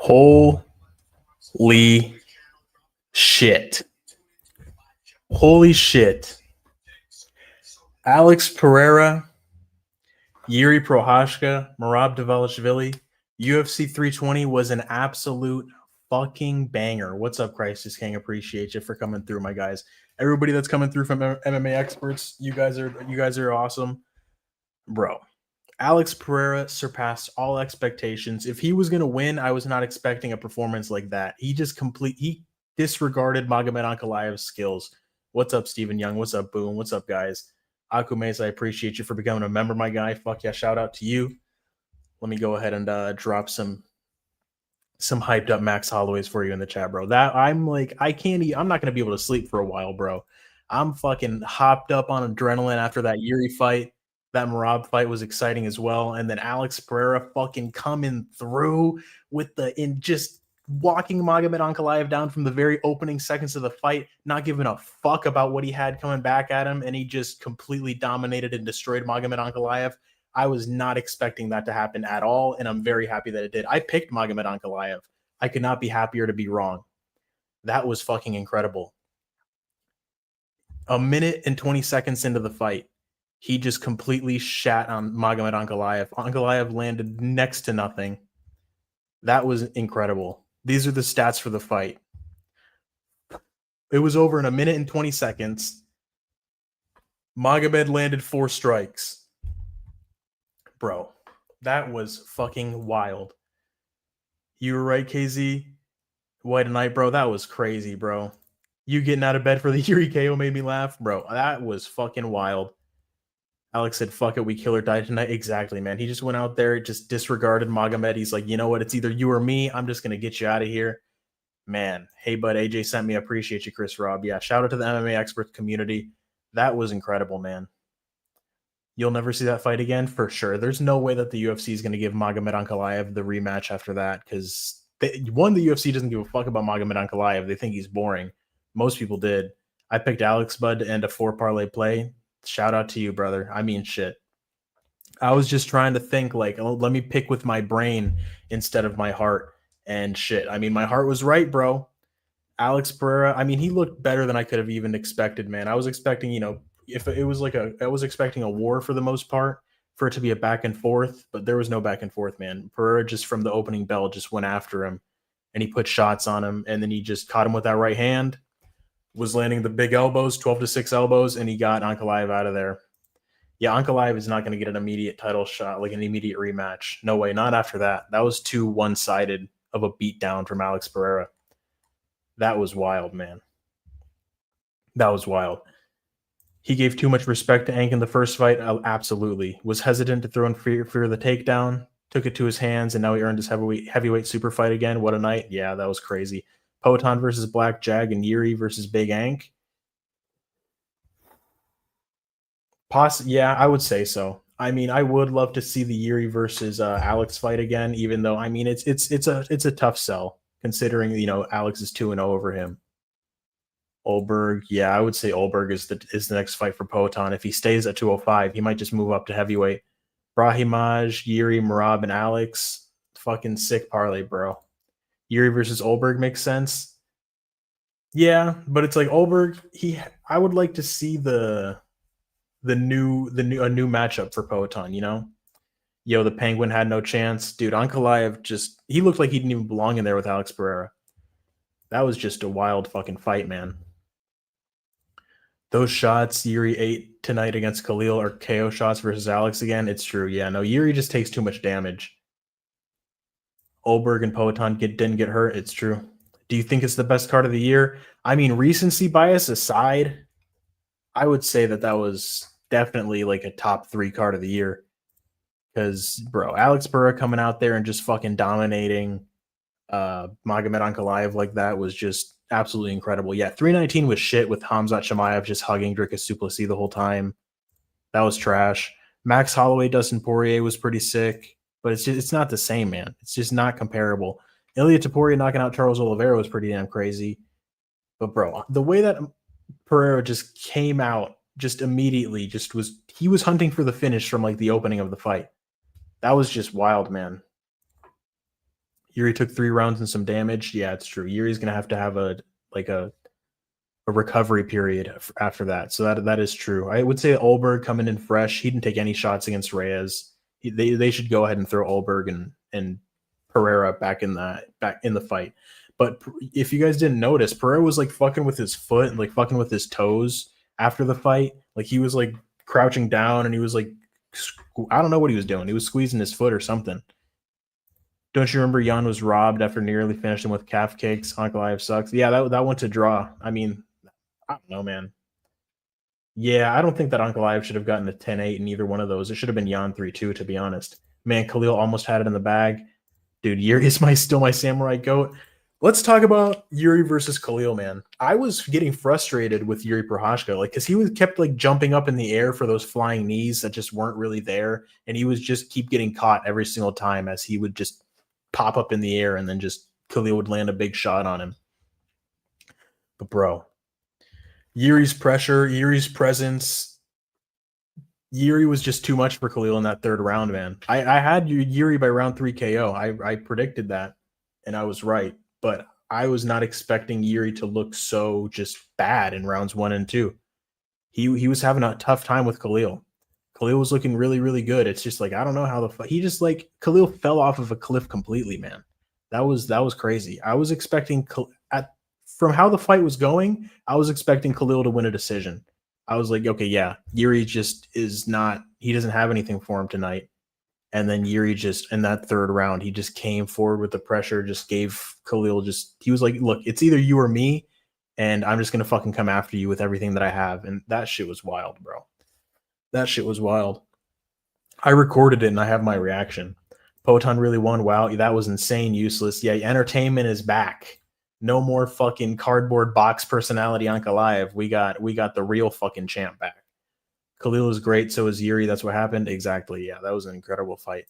Holy shit. Holy shit. Alex Pereira, Jiri Prochazka, Merab Dvalishvili, UFC 320 was an absolute fucking banger. What's up, Crisis King? Appreciate you for coming through, my guys. Everybody that's coming through from MMA experts, you guys are awesome. Bro, Alex Pereira surpassed all expectations. If he was going to win, I was not expecting a performance like that. He disregarded Magomed Ankalaev's skills. What's up, Stephen Young? What's up, Boom? What's up, guys? Akumes, I appreciate you for becoming a member, my guy. Fuck yeah, shout out to you. Let me go ahead and drop some hyped up Max Holloways for you in the chat, bro. That I'm not gonna be able to sleep for a while, bro. I'm fucking hopped up on adrenaline after that Jiri fight. That Merab fight was exciting as well. And then Alex Pereira fucking coming through with just walking Magomed Ankalaev down from the very opening seconds of the fight, not giving a fuck about what he had coming back at him, and he just completely dominated and destroyed Magomed Ankalaev. I was not expecting that to happen at all, and I'm very happy that it did. I picked Magomed Ankalaev. I could not be happier to be wrong. That was fucking incredible. A minute and 20 seconds into the fight, he just completely shat on Magomed Ankalaev. Ankalaev landed next to nothing. That was incredible. These are the stats for the fight. It was over in a minute and 20 seconds. Magomed landed 4 strikes. Bro, that was fucking wild. You were right, KZ. White and Night, bro. That was crazy, bro. You getting out of bed for the Jiri KO made me laugh, bro. That was fucking wild. Alex said, fuck it, we kill or die tonight. Exactly, man. He just went out there, just disregarded Magomed. He's like, you know what? It's either you or me. I'm just going to get you out of here. Man. Hey, bud, AJ sent me. I appreciate you, Chris Rob. Yeah, shout out to the MMA expert community. That was incredible, man. You'll never see that fight again? For sure. There's no way that the UFC is going to give Magomed Ankalaev the rematch after that because, the UFC doesn't give a fuck about Magomed Ankalaev. They think he's boring. Most people did. I picked Alex Bud to end a 4 parlay play. Shout out to you, brother. I mean, shit. I was just trying to think, like, oh, let me pick with my brain instead of my heart. And shit. I mean, my heart was right, bro. Alex Pereira, I mean, he looked better than I could have even expected, man. I was expecting, if it was I was expecting a war for the most part, for it to be a back and forth, but there was no back and forth, man. Pereira just from the opening bell just went after him, and he put shots on him, and then he just caught him with that right hand, was landing the big elbows, 12-6 elbows, and he got Ankalaev out of there. Yeah, Ankalaev is not going to get an immediate title shot, like an immediate rematch. No way, not after that. That was too one-sided of a beatdown from Alex Pereira. That was wild, man. That was wild. He gave too much respect to Ank in the first fight. Absolutely. Was hesitant to throw in fear the takedown. Took it to his hands, and now he earned his heavyweight super fight again. What a night. Yeah, that was crazy. Poatan versus Black Jag and Jiri versus Big Ank. Yeah, I would say so. I mean, I would love to see the Jiri versus Alex fight again, even though, I mean, it's a tough sell considering, Alex is 2-0 over him. Olberg, yeah, I would say Olberg is the next fight for Poatan. If he stays at 205, he might just move up to heavyweight. Brahimaj, Jiri, Merab, and Alex. Fucking sick parlay, bro. Jiri versus Olberg makes sense. Yeah, but it's like Olberg, I would like to see a new matchup for Poatan, the Penguin had no chance. Dude, Ankalaev he looked like he didn't even belong in there with Alex Pereira. That was just a wild fucking fight, man. Those shots Jiri ate tonight against Khalil are KO shots versus Alex again. It's true. Yeah, no, Jiri just takes too much damage. Olberg and Poatan didn't get hurt. It's true. Do you think it's the best card of the year? I mean, recency bias aside, I would say that was definitely like a top 3 card of the year. Because, bro, Alex Pereira coming out there and just fucking dominating Magomed Ankalaev like that was just absolutely incredible. Yeah, 319 was shit with Khamzat Chimaev just hugging Dricus du Plessis the whole time. That was trash. Max Holloway, Dustin Poirier was pretty sick, but it's not the same, man. It's just not comparable. Ilia Topuria knocking out Charles Oliveira was pretty damn crazy. But, bro, the way that Pereira just came out just immediately, he was hunting for the finish from like the opening of the fight. That was just wild, man. Jiri took 3 rounds and some damage. Yeah, it's true. Yuri's gonna have to have a recovery period after that. So that is true. I would say Olberg coming in fresh. He didn't take any shots against Reyes. They should go ahead and throw Olberg and Pereira back in the fight. But if you guys didn't notice, Pereira was like fucking with his foot and like fucking with his toes after the fight. Like he was like crouching down and he was like, I don't know what he was doing. He was squeezing his foot or something. Don't you remember Jan was robbed after nearly finishing with calf kicks? Ankalaev sucks. Yeah, that went to draw. I mean, I don't know, man. Yeah, I don't think that Ankalaev should have gotten a 10-8 in either one of those. It should have been Jan 3-2, to be honest. Man, Khalil almost had it in the bag. Dude, Jiri is still my samurai goat. Let's talk about Jiri versus Khalil, man. I was getting frustrated with Jiri Prochazka, like, because he kept like jumping up in the air for those flying knees that just weren't really there, and he was just keep getting caught every single time as he would just pop up in the air, and then just Khalil would land a big shot on him. But bro, Jiri's pressure, Jiri's presence, Jiri was just too much for Khalil in that third round, man. I had Jiri by round 3 KO. I predicted that, and I was right. But I was not expecting Jiri to look so just bad in rounds 1 and 2. He was having a tough time with Khalil. Khalil was looking really, really good. It's just like, I don't know how he just like Khalil fell off of a cliff completely, man. That was crazy. I was expecting from how the fight was going, I was expecting Khalil to win a decision. I was like, okay, yeah, Jiri just is not, he doesn't have anything for him tonight. And then Jiri just, in that third round, he just came forward with the pressure, just gave Khalil he was like, look, it's either you or me, and I'm just going to fucking come after you with everything that I have. And that shit was wild, bro. That shit was wild. I recorded it, and I have my reaction. Poton really won. Wow, that was insane, useless. Yeah, entertainment is back. No more fucking cardboard box personality Ankalaev. We got the real fucking champ back. Khalil is great, so is Jiri. That's what happened. Exactly. Yeah, that was an incredible fight.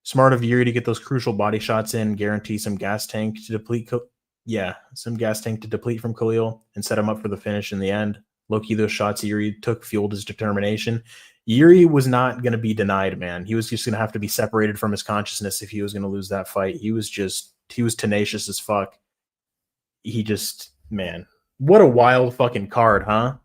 Smart of Jiri to get those crucial body shots in, guarantee some gas tank to deplete. Some gas tank to deplete from Khalil and set him up for the finish in the end. Low-key, those shots Jiri took fueled his determination. Jiri was not going to be denied, man. He was just going to have to be separated from his consciousness if he was going to lose that fight. He was tenacious as fuck. Man, what a wild fucking card, huh?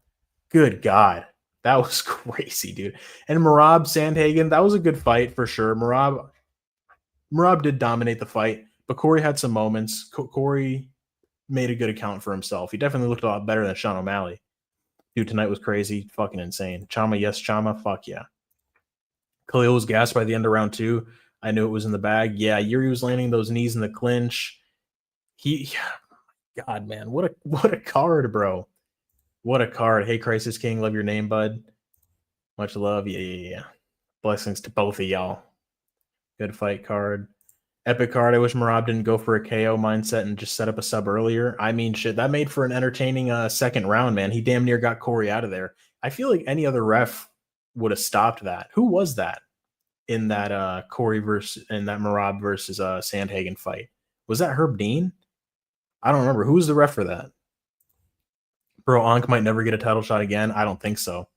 Good God. That was crazy, dude. And Merab Sandhagen, that was a good fight for sure. Merab did dominate the fight, but Corey had some moments. Corey made a good account for himself. He definitely looked a lot better than Sean O'Malley. Dude, tonight was crazy. Fucking insane. Chama, yes, Chama. Fuck yeah. Khalil was gassed by the end of round 2. I knew it was in the bag. Yeah, Jiri was landing those knees in the clinch. God, man, what a card, bro. What a card. Hey, Crisis King, love your name, bud. Much love. Yeah. Blessings to both of y'all. Good fight card. Epic card. I wish Merab didn't go for a KO mindset and just set up a sub earlier. I mean, shit, that made for an entertaining second round, man. He damn near got Corey out of there. I feel like any other ref would have stopped that. Who was that in that Corey in that Merab versus Sandhagen fight? Was that Herb Dean? I don't remember. Who was the ref for that? Bro, Ankh might never get a title shot again. I don't think so.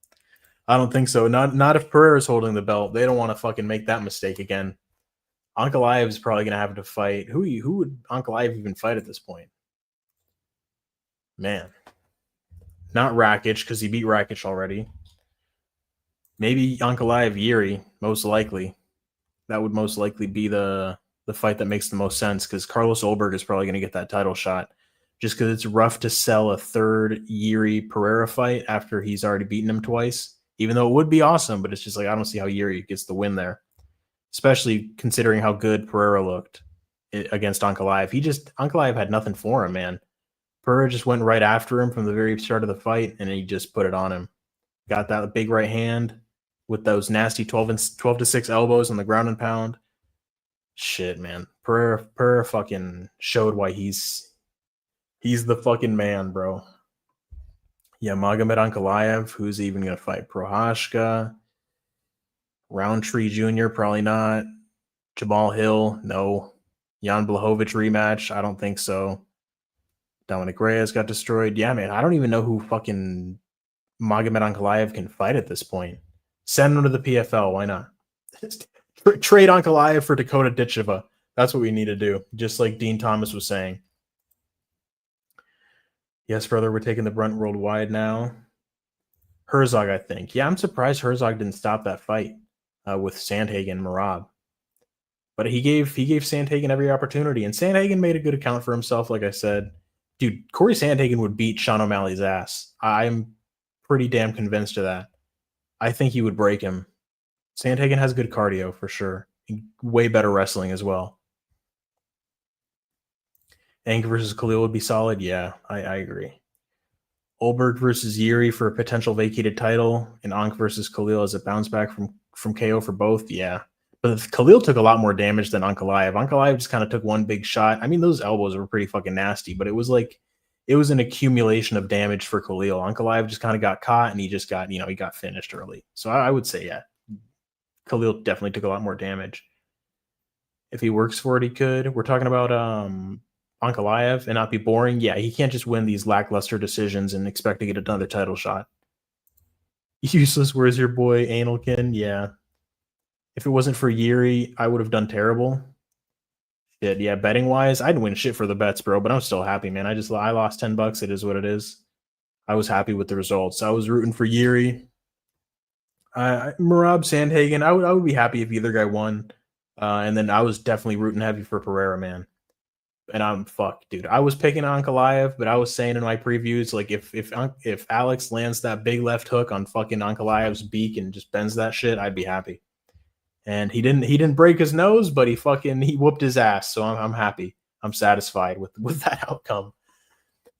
Not if Pereira's holding the belt. They don't want to fucking make that mistake again. Ankalaev is probably going to have to fight. Who would Ankalaev even fight at this point? Man. Not Rakic, because he beat Rakic already. Maybe Ankalaev Jiri, most likely. That would most likely be the fight that makes the most sense, because Carlos Olberg is probably going to get that title shot. Just because it's rough to sell a third Jiri Pereira fight after he's already beaten him twice, even though it would be awesome, but it's just like, I don't see how Jiri gets the win there, especially considering how good Pereira looked against Ankalaev. Ankalaev had nothing for him, man. Pereira just went right after him from the very start of the fight, and he just put it on him. Got that big right hand with those nasty 12-6 elbows on the ground and pound. Shit, man. Pereira fucking showed why he's the fucking man, bro. Yeah, Magomed Ankalaev, who's even going to fight Prochazka? Roundtree Jr., probably not. Jamal Hill, no. Jan Blachowicz rematch, I don't think so. Dominic Reyes got destroyed. Yeah, man, I don't even know who fucking Magomed Ankalaev can fight at this point. Send him to the PFL, why not? Trade Ankalaev for Dakota Ditcheva. That's what we need to do, just like Dean Thomas was saying. Yes, brother, we're taking the brunt worldwide now. Herzog, I think. Yeah, I'm surprised Herzog didn't stop that fight with Sandhagen and Merab. But he gave Sandhagen every opportunity, and Sandhagen made a good account for himself. Like I said, dude, Corey Sandhagen would beat Sean O'Malley's ass. I'm pretty damn convinced of that. I think he would break him. Sandhagen has good cardio for sure. Way better wrestling as well. Ank versus Khalil would be solid. Yeah, I agree. Olberg versus Jiri for a potential vacated title, and Ankh versus Khalil as a bounce back from KO for both. Yeah, but Khalil took a lot more damage than Ankalaev. Ankalaev just kind of took one big shot. I mean, those elbows were pretty fucking nasty, but it was an accumulation of damage for Khalil. Ankalaev just kind of got caught, and he just got he got finished early. So I would say yeah, Khalil definitely took a lot more damage. If he works for it, he could. We're talking about Ankalaev and not be boring. Yeah, he can't just win these lackluster decisions and expect to get another title shot. Useless, where's your boy Analkin? Yeah. If it wasn't for Jiri, I would have done terrible. Shit, yeah, betting wise, I'd win shit for the bets, bro, but I'm still happy, man. I lost $10. It is what it is. I was happy with the results. I was rooting for Jiri. Merab Sandhagen, I would be happy if either guy won. And then I was definitely rooting heavy for Pereira, man. And I'm fucked, dude. I was picking Ankalaev, but I was saying in my previews, like if Alex lands that big left hook on fucking Ankalaev's beak and just bends that shit, I'd be happy. And he didn't break his nose, but he whooped his ass. So I'm happy. I'm satisfied with that outcome.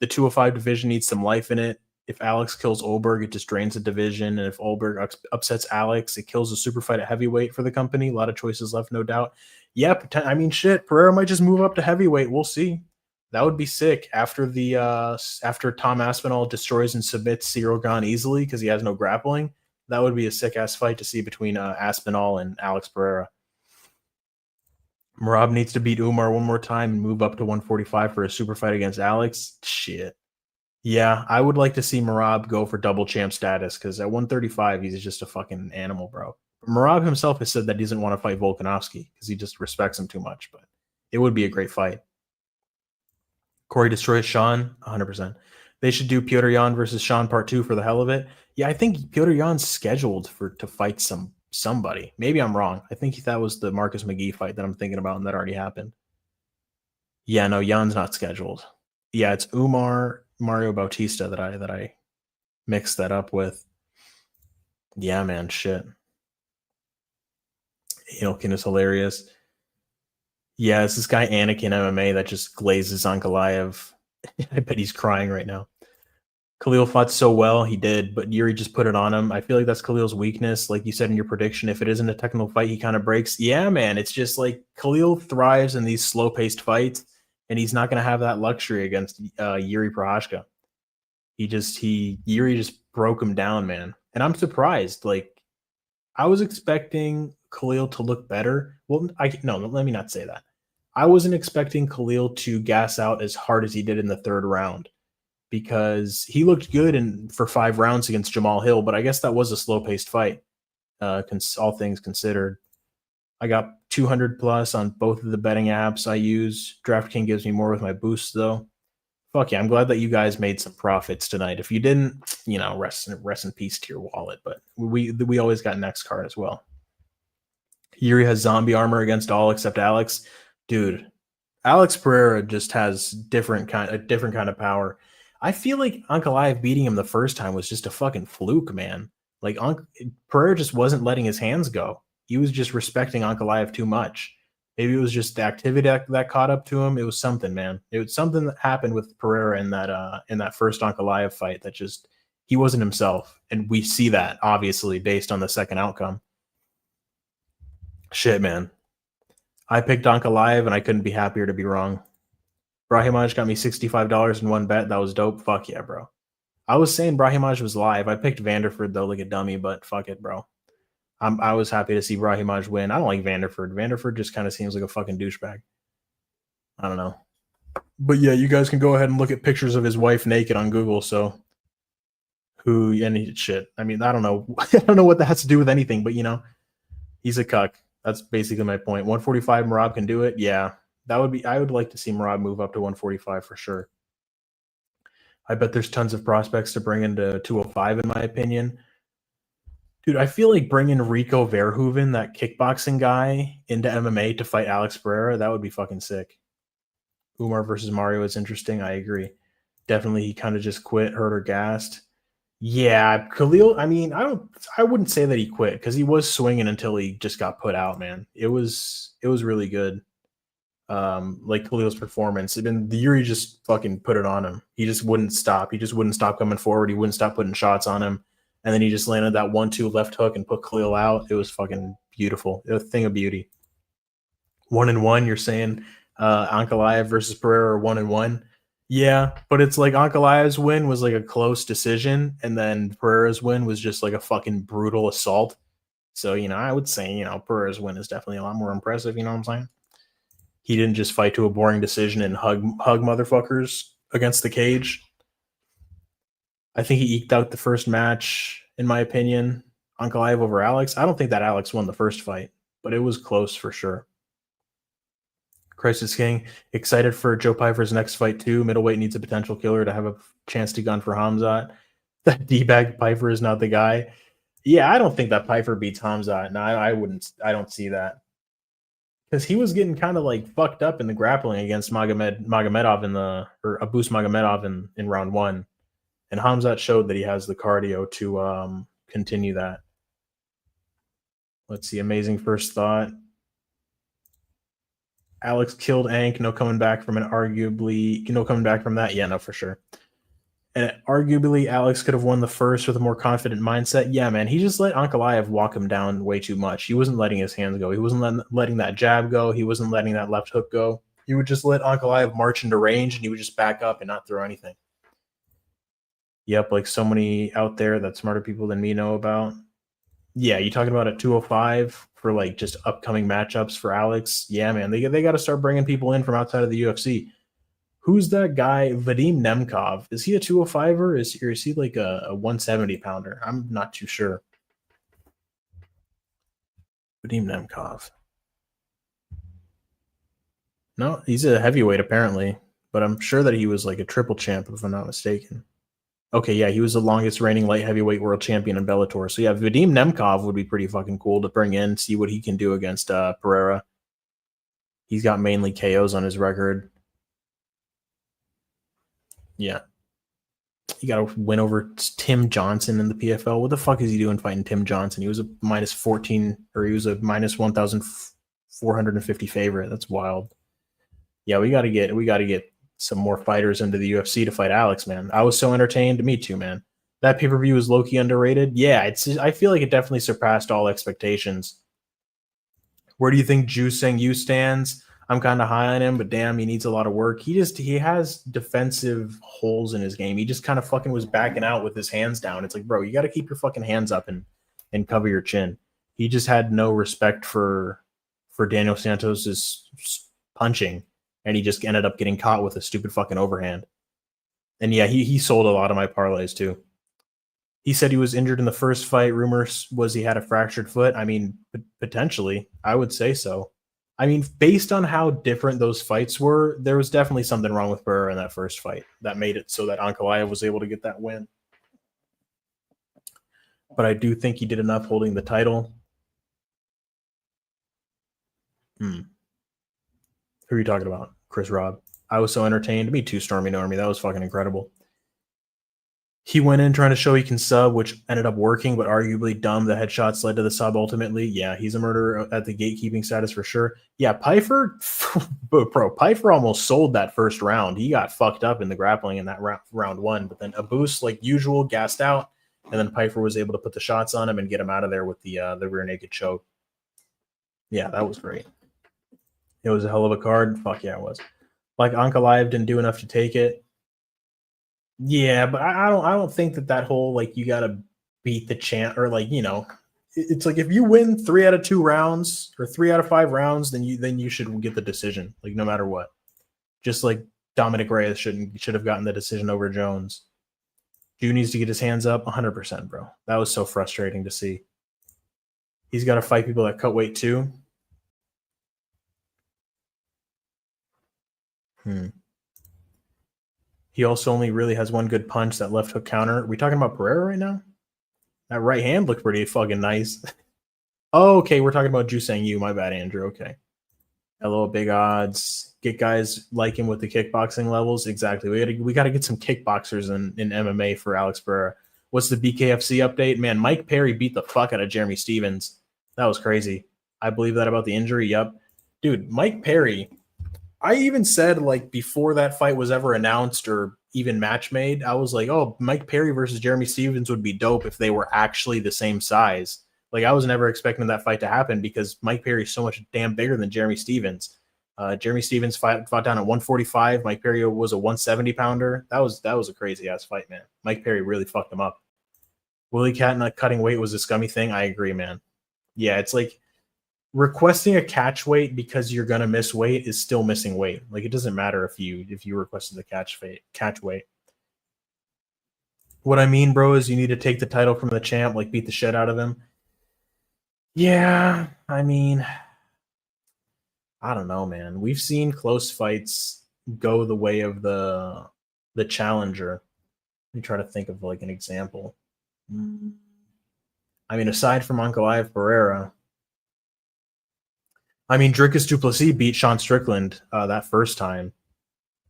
The 205 division needs some life in it. If Alex kills Olberg, it just drains the division. And if Olberg upsets Alex, it kills a super fight at heavyweight for the company. A lot of choices left, no doubt. Yeah, I mean, shit. Pereira might just move up to heavyweight. We'll see. That would be sick. After Tom Aspinall destroys and submits Cyril Gane easily because he has no grappling, that would be a sick ass fight to see between Aspinall and Alex Pereira. Merab needs to beat Umar one more time and move up to 145 for a super fight against Alex. Shit. Yeah, I would like to see Merab go for double champ status because at 135, he's just a fucking animal, bro. Merab himself has said that he doesn't want to fight Volkanovski because he just respects him too much, but it would be a great fight. Corey destroys Sean, 100%. They should do Petr Yan versus Sean part 2 for the hell of it. Yeah, I think Petr Yan's scheduled to fight somebody. Maybe I'm wrong. I think that was the Marcus McGee fight that I'm thinking about, and that already happened. Yeah, no, Yan's not scheduled. Yeah, it's Umar Mario Bautista that I mixed that up with. Yeah, man, shit. Ilkin is hilarious. Yeah, it's this guy Anakin MMA that just glazes Ankalaev. I bet he's crying right now. Khalil fought so well, he did, but Jiri just put it on him. I feel like that's Khalil's weakness. Like you said in your prediction, if it isn't a technical fight, he kind of breaks. Yeah, man, it's just like Khalil thrives in these slow-paced fights, and he's not going to have that luxury against Jiri Prochazka. Jiri just broke him down, man. And I'm surprised. Like, I was expecting Khalil to look better. Well, let me not say that. I wasn't expecting Khalil to gas out as hard as he did in the third round because he looked good for 5 rounds against Jamal Hill, but I guess that was a slow-paced fight, all things considered. I got 200 plus on both of the betting apps I use. DraftKings gives me more with my boosts, though. Fuck yeah, I'm glad that you guys made some profits tonight. If you didn't, rest in peace to your wallet. But we always got next card as well. Jiri has zombie armor against all except Alex. Dude, Alex Pereira just has a different kind of power. I feel like Ankalaev beating him the first time was just a fucking fluke, man. Like Pereira just wasn't letting his hands go. He was just respecting Ankalaev too much. Maybe it was just the activity that caught up to him. It was something, man. It was something that happened with Pereira in that first Ankalaev fight that just he wasn't himself, and we see that obviously based on the second outcome. Shit, man. I picked Ankalaev, and I couldn't be happier to be wrong. Brahimaj got me $65 in one bet. That was dope. Fuck yeah, bro. I was saying Brahimaj was live. I picked Vanderford, though, like a dummy, but fuck it, bro. I was happy to see Brahimaj win. I don't like Vanderford. Vanderford just kind of seems like a fucking douchebag. I don't know. But yeah, you guys can go ahead and look at pictures of his wife naked on Google, so shit. I mean, I don't know. I don't know what that has to do with anything, but he's a cuck. That's basically my point. 145, Merab can do it. Yeah, that would be. I would like to see Merab move up to 145 for sure. I bet there's tons of prospects to bring into 205, in my opinion. Dude, I feel like bringing Rico Verhoeven, that kickboxing guy, into MMA to fight Alex Pereira, that would be fucking sick. Umar versus Mario is interesting. I agree. Definitely, he kind of just quit, hurt or gassed. Yeah, Khalil. I mean, I wouldn't say that he quit because he was swinging until he just got put out. Man, it was really good. Like Khalil's performance. Then the Jiri just fucking put it on him. He just wouldn't stop. He just wouldn't stop coming forward. He wouldn't stop putting shots on him. And then he just landed that 1-2 left hook and put Khalil out. It was fucking beautiful. A thing of beauty. 1-1. You're saying Ankalaev versus Pereira 1-1. Yeah, but it's like Ankalaev's win was like a close decision, and then Pereira's win was just like a fucking brutal assault. So, I would say, Pereira's win is definitely a lot more impressive, you know what I'm saying? He didn't just fight to a boring decision and hug motherfuckers against the cage. I think he eked out the first match, in my opinion. Ankalaev over Alex. I don't think that Alex won the first fight, but it was close for sure. Crisis King, excited for Joe Pyfer's next fight too. Middleweight needs a potential killer to have a chance to gun for Hamzat. That D-bag Pyfer is not the guy. Yeah, I don't think that Pyfer beats Hamzat. No, I wouldn't. I don't see that. Because he was getting kind of like fucked up in the grappling against Magomedov or Abus Magomedov in round 1. And Hamzat showed that he has the cardio to continue that. Let's see. Amazing first thought. Alex killed Ank. No coming back from that. Yeah, no, for sure. And arguably, Alex could have won the first with a more confident mindset. Yeah, man, he just let Ankalaev walk him down way too much. He wasn't letting his hands go. He wasn't letting that jab go. He wasn't letting that left hook go. He would just let Ankalaev march into range, and he would just back up and not throw anything. Yep, like so many out there that smarter people than me know about. Yeah, you talking about a 205 for like just upcoming matchups for Alex? Yeah, man, they got to start bringing people in from outside of the UFC. Who's that guy? Vadim Nemkov. Is he a 205er or is he like a 170 pounder? I'm not too sure. Vadim Nemkov. No, he's a heavyweight apparently, but I'm sure that he was like a triple champ if I'm not mistaken. Okay, yeah, he was the longest reigning light heavyweight world champion in Bellator. So yeah, Vadim Nemkov would be pretty fucking cool to bring in, see what he can do against Pereira. He's got mainly KOs on his record. Yeah. You got to win over Tim Johnson in the PFL. What the fuck is he doing fighting Tim Johnson? He was a minus 14, or he was a minus 1,450 favorite. That's wild. Yeah, we got to get some more fighters into the UFC to fight Alex, man. I was so entertained. Me too, man. That pay-per-view was low-key underrated. Yeah, I feel like it definitely surpassed all expectations. Where do you think Ju Seng Yu stands? I'm kind of high on him, but damn, he needs a lot of work. He has defensive holes in his game. He just kind of fucking was backing out with his hands down. It's like, bro, you got to keep your fucking hands up and cover your chin. He just had no respect for Daniel Santos's punching, and he just ended up getting caught with a stupid fucking overhand. And yeah, he sold a lot of my parlays too. He said he was injured in the first fight. Rumors was he had a fractured foot. I mean, potentially, I would say so. I mean, based on how different those fights were, there was definitely something wrong with Pereira in that first fight that made it so that Ankalaev was able to get that win. But I do think he did enough holding the title. Who are you talking about? Chris Robb. I was so entertained. Me too, Stormy Normie. That was fucking incredible. He went in trying to show he can sub, which ended up working, but arguably dumb. The headshots led to the sub ultimately. Yeah, he's a murderer at the gatekeeping status for sure. Yeah, Pyfer, Pyfer almost sold that first round. He got fucked up in the grappling in that round 1, but then Abus, like usual, gassed out, and then Pyfer was able to put the shots on him and get him out of there with the rear naked choke. Yeah, that was great. It was a hell of a card. Fuck yeah, it was. Like Ankalaev didn't do enough to take it. Yeah, but I don't think that whole like you gotta beat the champ or like it's like if you win 3 out of 2 rounds or 3 out of 5 rounds, then you should get the decision like no matter what. Just like Dominic Reyes should have gotten the decision over Jones. Drew needs to get his hands up 100%, bro. That was so frustrating to see. He's got to fight people that cut weight too. He also only really has one good punch, that left hook counter. Are we talking about Pereira right now? That right hand looked pretty fucking nice. Oh, okay, we're talking about Jusang Yu. My bad, Andrew. Okay. Hello, big odds. Get guys like him with the kickboxing levels. Exactly. We got to get some kickboxers in MMA for Alex Pereira. What's the BKFC update? Man, Mike Perry beat the fuck out of Jeremy Stevens. That was crazy. I believe that about the injury. Yep. Dude, Mike Perry. I even said, like, before that fight was ever announced or even match made, I was like, oh, Mike Perry versus Jeremy Stevens would be dope if they were actually the same size. Like, I was never expecting that fight to happen because Mike Perry is so much damn bigger than Jeremy Stevens. Jeremy Stevens fought down at 145. Mike Perry was a 170 pounder. That was a crazy ass fight, man. Mike Perry really fucked him up. Willie Catnut cutting weight was a scummy thing. I agree, man. Yeah, it's like requesting a catch weight because you're gonna miss weight is still missing weight. Like, it doesn't matter if you requested the catch weight. What I mean, bro, is you need to take the title from the champ, like beat the shit out of him. Yeah, I mean, I don't know, man. We've seen close fights go the way of the challenger. Let me try to think of like an example. I mean, aside from Ankalaev Pereira, I mean, Dricus du Plessis beat Sean Strickland that first time,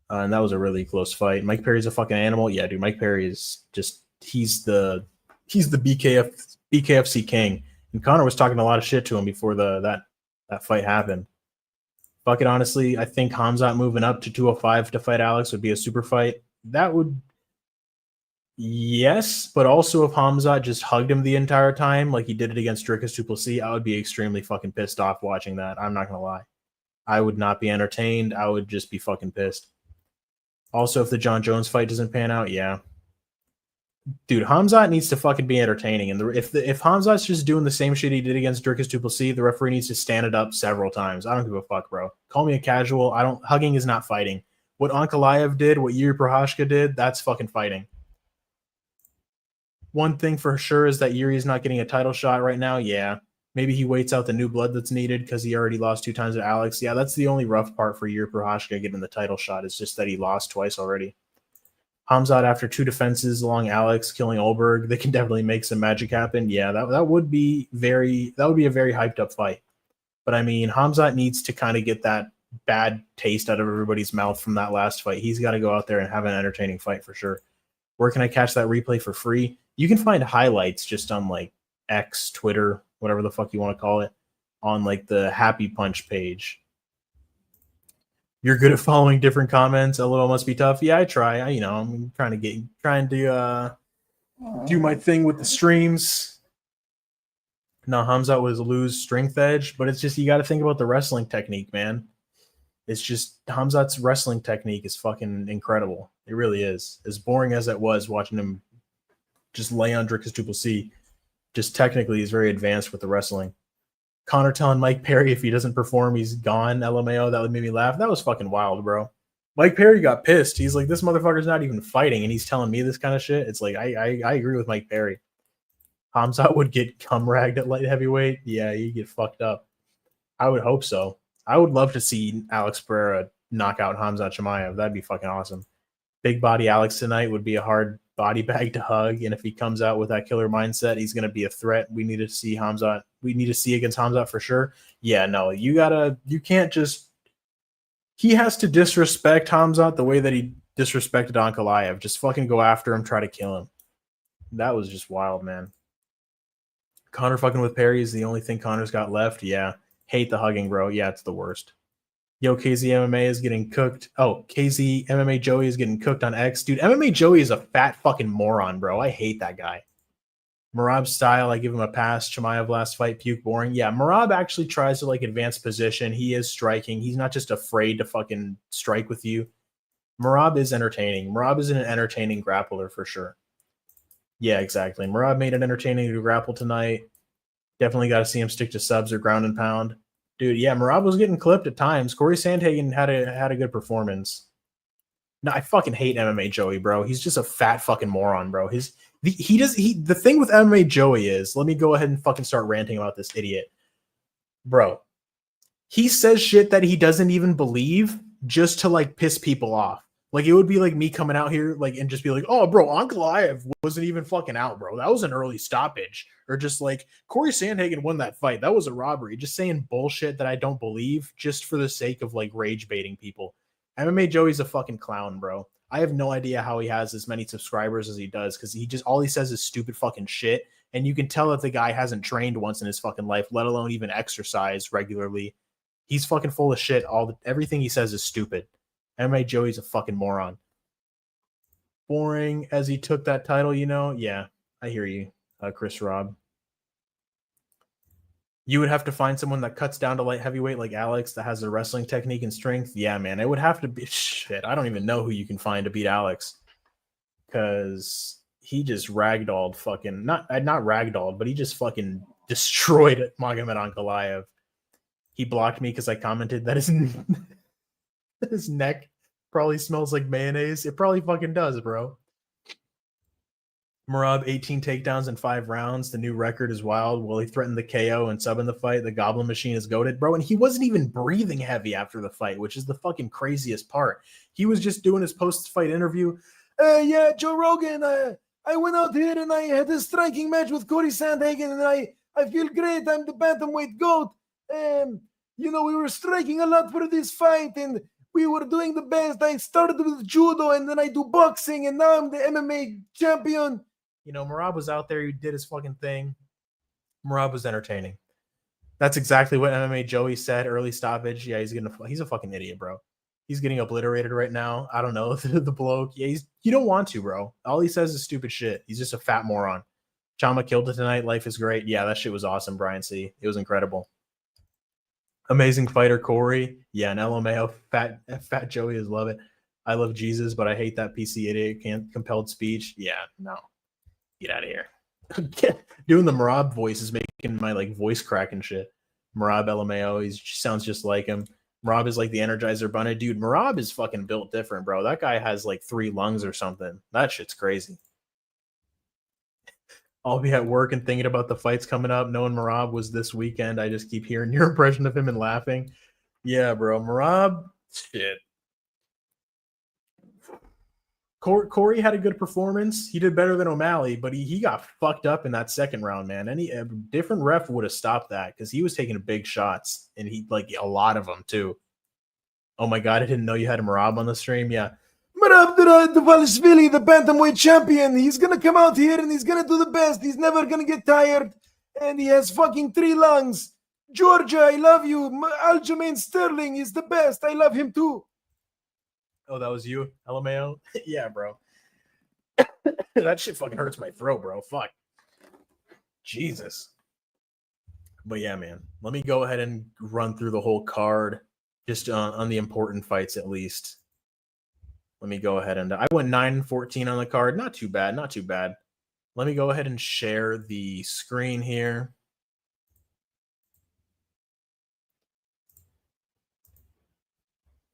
and that was a really close fight. Mike Perry's a fucking animal. Yeah, dude, Mike Perry is just he's the BKFC king. And Connor was talking a lot of shit to him before that fight happened. Fuck it, honestly, I think Khamzat moving up to 205 to fight Alex would be a super fight. That would, yes, but also if Khamzat just hugged him the entire time like he did it against Dricus du Plessis, I would be extremely fucking pissed off watching that. I'm not gonna lie. I would not be entertained. I would just be fucking pissed. Also, if the John Jones fight doesn't pan out, yeah. Dude, Khamzat needs to fucking be entertaining. And if Khamzat's just doing the same shit he did against Dricus du Plessis, the referee needs to stand it up several times. I don't give a fuck, bro. Call me a casual. Hugging is not fighting. What Ankalaev did, what Jiri Prochazka did, that's fucking fighting. One thing for sure is that Jiri's not getting a title shot right now. Yeah. Maybe he waits out the new blood that's needed because he already lost 2 times to Alex. Yeah, that's the only rough part for Jiri Prochazka getting the title shot. It's just that he lost twice already. Khamzat after 2 defenses along Alex killing Olberg, they can definitely make some magic happen. Yeah, that would be a very hyped up fight. But I mean, Khamzat needs to kind of get that bad taste out of everybody's mouth from that last fight. He's got to go out there and have an entertaining fight for sure. Where can I catch that replay for free? You can find highlights just on like X, Twitter, whatever the fuck you want to call it, on like the Happy Punch page. You're good at following different comments. LOL must be tough. Yeah, I try. I'm trying to do my thing with the streams. Now, Khamzat was lose strength edge, but it's just you got to think about the wrestling technique, man. It's just Khamzat's wrestling technique is fucking incredible. It really is. As boring as it was watching him just lay on Dricus du Plessis, just technically he's very advanced with the wrestling. Connor telling Mike Perry if he doesn't perform, he's gone. LMAO, that would make me laugh. That was fucking wild, bro. Mike Perry got pissed. He's like, this motherfucker's not even fighting, and he's telling me this kind of shit. It's like, I agree with Mike Perry. Khamzat would get cum-ragged at light heavyweight. Yeah, he'd get fucked up. I would hope so. I would love to see Alex Pereira knock out Khamzat Chimaev. That'd be fucking awesome. Big body Alex tonight would be a hard body bag to hug, and if he comes out with that killer mindset, he's going to be a threat. We need to see Khamzat. We need to see against Khamzat for sure. Yeah, no, you can't just. He has to disrespect Khamzat the way that he disrespected Ankalaev. Just fucking go after him, try to kill him. That was just wild, man. Connor fucking with Perry is the only thing Connor's got left. Yeah, hate the hugging, bro. Yeah, it's the worst. Yo, KZ MMA is getting cooked. Oh, KZ MMA Joey is getting cooked on X. Dude, MMA Joey is a fat fucking moron, bro. I hate that guy. Merab style, I give him a pass. Chimaev last fight, puke boring. Yeah, Merab actually tries to like advance position. He is striking. He's not just afraid to fucking strike with you. Merab is entertaining. Merab is an entertaining grappler for sure. Yeah, exactly. Merab made it entertaining to grapple tonight. Definitely got to see him stick to subs or ground and pound. Dude, yeah, Merab was getting clipped at times. Corey Sandhagen had a good performance. No, I fucking hate MMA Joey, bro. He's just a fat fucking moron, bro. The thing with MMA Joey is, let me go ahead and fucking start ranting about this idiot. Bro, he says shit that he doesn't even believe, just to like piss people off. Like it would be like me coming out here like and just be like, oh bro, Ankalaev wasn't even fucking out, bro. That was an early stoppage. Or just like Corey Sandhagen won that fight. That was a robbery. Just saying bullshit that I don't believe just for the sake of like rage baiting people. MMA Joey's a fucking clown, bro. I have no idea how he has as many subscribers as he does because he just all he says is stupid fucking shit. And you can tell that the guy hasn't trained once in his fucking life, let alone even exercise regularly. He's fucking full of shit. Everything he says is stupid. MMA Joey's a fucking moron. Boring as he took that title, you know? Yeah, I hear you, Chris Robb. You would have to find someone that cuts down to light heavyweight like Alex that has a wrestling technique and strength. Yeah, man, it would have to be shit. I don't even know who you can find to beat Alex because he just ragdolled fucking not ragdolled, but he just fucking destroyed Magomed Ankalaev. He blocked me because I commented that his neck probably smells like mayonnaise. It probably fucking does, bro. Merab, 18 takedowns in 5 rounds. The new record is wild. Will he threaten the KO and sub in the fight? The Goblin Machine is goated, bro. And he wasn't even breathing heavy after the fight, which is the fucking craziest part. He was just doing his post-fight interview. Yeah, Joe Rogan, I went out here and I had a striking match with Corey Sandhagen, and I feel great. I'm the bantamweight GOAT. We were striking a lot for this fight, and we were doing the best. I started with judo, and then I do boxing, and now I'm the MMA champion. Merab was out there. He did his fucking thing. Merab was entertaining. That's exactly what MMA Joey said. Early stoppage. Yeah, he's a fucking idiot, bro. He's getting obliterated right now. I don't know the bloke. Yeah, you don't want to, bro. All he says is stupid shit. He's just a fat moron. Chama killed it tonight. Life is great. Yeah, that shit was awesome, Brian C. It was incredible. Amazing fighter, Corey. Yeah, and LMAO, fat Joey is love it. I love Jesus, but I hate that PC idiot compelled speech. Yeah, no. Get out of here. Doing the Merab voice is making my like voice crack and shit. Merab LMAO, he sounds just like him. Merab is like the Energizer Bunny. Dude, Merab is fucking built different, bro. That guy has like 3 lungs or something. That shit's crazy. I'll be at work and thinking about the fights coming up. Knowing Merab was this weekend, I just keep hearing your impression of him and laughing. Yeah, bro. Merab, shit. Corey had a good performance. He did better than O'Malley, but he got fucked up in that second round, man. A different ref would have stopped that because he was taking big shots, and he like a lot of them too. Oh my god, I didn't know you had a Merab on the stream. Yeah. Merab Dvalishvili, the bantamweight champion. He's gonna come out here and he's gonna do the best. He's never gonna get tired, and he has fucking 3 lungs. Georgia, I love you. Aljamain Sterling is the best. I love him too. Oh, that was you, LMAO? Yeah, bro. That shit fucking hurts my throat, bro. Fuck. Jesus. But yeah, man. Let me go ahead and run through the whole card, just on the important fights at least. Let me go ahead and I went 9-14 on the card. Not too bad. Not too bad. Let me go ahead and share the screen here.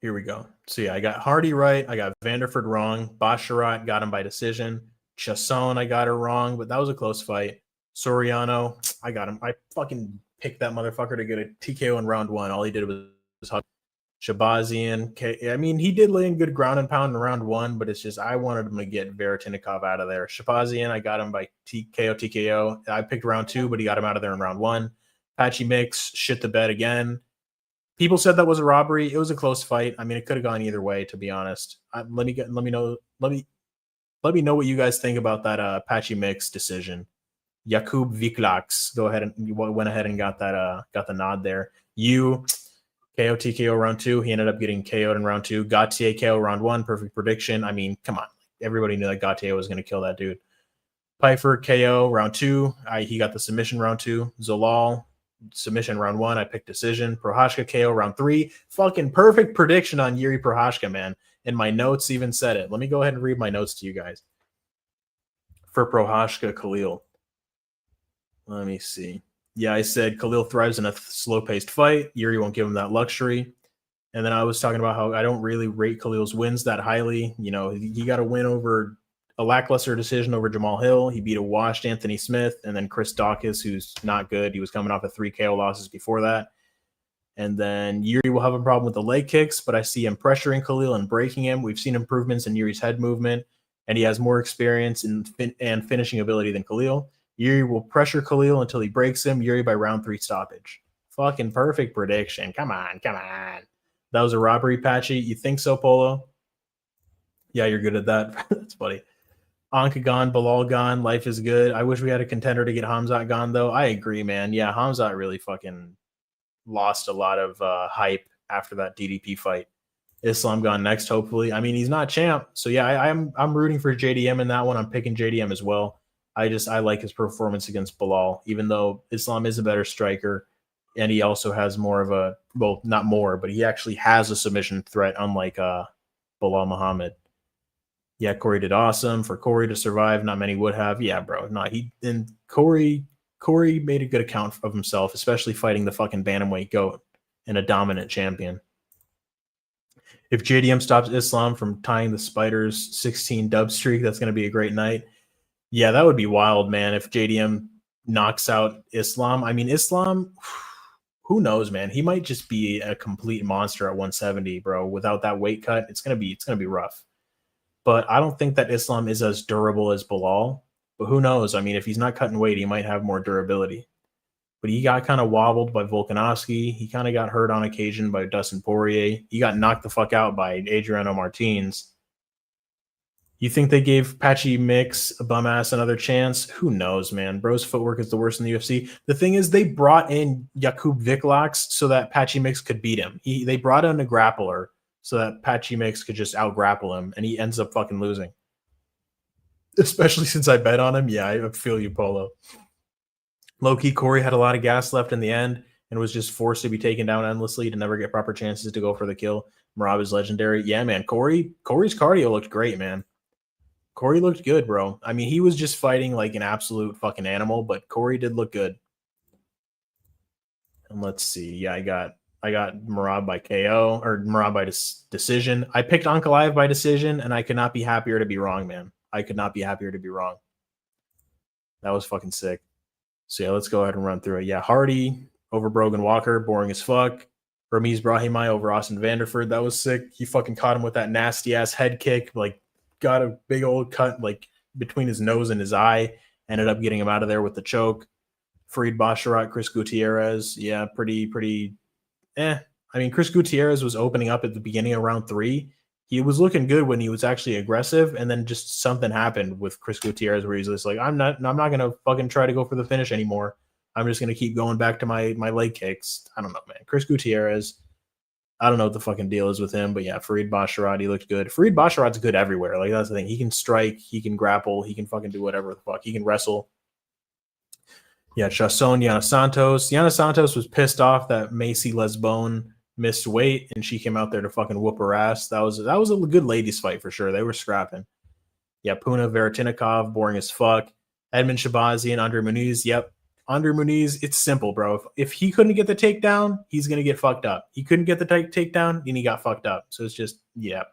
Here we go. So yeah, I got Hardy right. I got Vanderford wrong. Basharat got him by decision. Chasson, I got her wrong, but that was a close fight. Soriano, I got him. I fucking picked that motherfucker to get a TKO in round 1. All he did was hug. Shabazian, I mean, he did lay in good ground and pound in round 1, but it's just I wanted him to get Varatinikov out of there. Shabazian, I got him by TKO. I picked round 2, but he got him out of there in round 1. Patchy Mix, shit the bed again. People said that was a robbery. It was a close fight. I mean, it could have gone either way, to be honest. Let me know what you guys think about that Patchy Mix decision. Jakub Viklax went ahead and got the nod there. KO TKO round 2. He ended up getting KO'd in round 2. Gautier KO round 1. Perfect prediction. I mean, come on. Everybody knew that Gautier was going to kill that dude. Pfeiffer KO round 2. He got the submission round 2. Zolal submission round 1. I picked decision. Prochazka KO round 3. Fucking perfect prediction on Jiri Prochazka, man. And my notes even said it. Let me go ahead and read my notes to you guys. For Prochazka, Khalil. Let me see. Yeah, I said Khalil thrives in a slow-paced fight. Jiri won't give him that luxury. And then I was talking about how I don't really rate Khalil's wins that highly. You know, he got a win over a lackluster decision over Jamal Hill. He beat a washed Anthony Smith, and then Chris Dawkins, who's not good. He was coming off of 3 KO losses before that. And then Jiri will have a problem with the leg kicks, but I see him pressuring Khalil and breaking him. We've seen improvements in Jiri's head movement, and he has more experience and finishing ability than Khalil. Jiri will pressure Khalil until he breaks him. Jiri by round 3 stoppage. Fucking perfect prediction. Come on, come on. That was a robbery, Patchy. You think so, Polo? Yeah, you're good at that. That's funny. Anka gone, Bilal gone. Life is good. I wish we had a contender to get Hamzat gone, though. I agree, man. Yeah, Hamzat really fucking lost a lot of hype after that DDP fight. Islam gone next, hopefully. I mean, he's not champ, so yeah, I'm rooting for JDM in that one. I'm picking JDM as well. I like his performance against Bilal, even though Islam is a better striker, and he also has more of a not more, but he actually has a submission threat, unlike Bilal Muhammad. Yeah, Corey did awesome. For Corey to survive, not many would have. Yeah, bro. Corey made a good account of himself, especially fighting the fucking bantamweight goat and a dominant champion. If JDM stops Islam from tying the Spiders 16 dub streak, that's going to be a great night. Yeah, that would be wild, man. If JDM knocks out Islam, I mean, Islam, who knows, man? He might just be a complete monster at 170, bro. Without that weight cut, it's gonna be rough. But I don't think that Islam is as durable as Bilal. But who knows? I mean, if he's not cutting weight, he might have more durability. But he got kind of wobbled by Volkanovski. He kind of got hurt on occasion by Dustin Poirier. He got knocked the fuck out by Adriano Martins. You think they gave Patchy Mix a bum ass another chance? Who knows, man? Bro's footwork is the worst in the UFC. The thing is, they brought in Jakub Viklax so that Patchy Mix could beat him. They brought in a grappler so that Patchy Mix could just out grapple him, and he ends up fucking losing. Especially since I bet on him. Yeah, I feel you, Polo. Low-key, Corey had a lot of gas left in the end and was just forced to be taken down endlessly to never get proper chances to go for the kill. Merab is legendary. Yeah, man. Corey's cardio looked great, man. Corey looked good, bro. I mean, he was just fighting like an absolute fucking animal, but Corey did look good. And let's see. Yeah, I got Merab by KO or Merab by decision. I picked Ankalaev by decision, and I could not be happier to be wrong, man. I could not be happier to be wrong. That was fucking sick. So yeah, let's go ahead and run through it. Yeah, Hardy over Brogan Walker, boring as fuck. Ramiz Brahimaj over Austin Vanderford. That was sick. He fucking caught him with that nasty ass head kick, like got a big old cut like between his nose and his eye. Ended up getting him out of there with the choke. Farid Basharat, Chris Gutierrez. Yeah, pretty I mean, Chris Gutierrez was opening up at the beginning of round 3. He was looking good when he was actually aggressive, and then just something happened with Chris Gutierrez where he's just like, I'm not gonna fucking try to go for the finish anymore. I'm just gonna keep going back to my leg kicks. I don't know, man. Chris Gutierrez, I don't know what the fucking deal is with him, but yeah, Farid Basharat, he looked good. Farid Basharat's good everywhere. Like, that's the thing. He can strike, he can grapple, he can fucking do whatever the fuck. He can wrestle. Yeah, Chasson, Yana Santos. Yana Santos was pissed off that Macy Lesbone missed weight, and she came out there to fucking whoop her ass. That was a good ladies fight for sure. They were scrapping. Yeah, Puna Veretinikov, boring as fuck. Edmund Shabazi and Andre Muniz. Yep. Andre Muniz, it's simple, bro. If he couldn't get the takedown, he's going to get fucked up. He couldn't get the takedown, and he got fucked up. So it's just, yeah.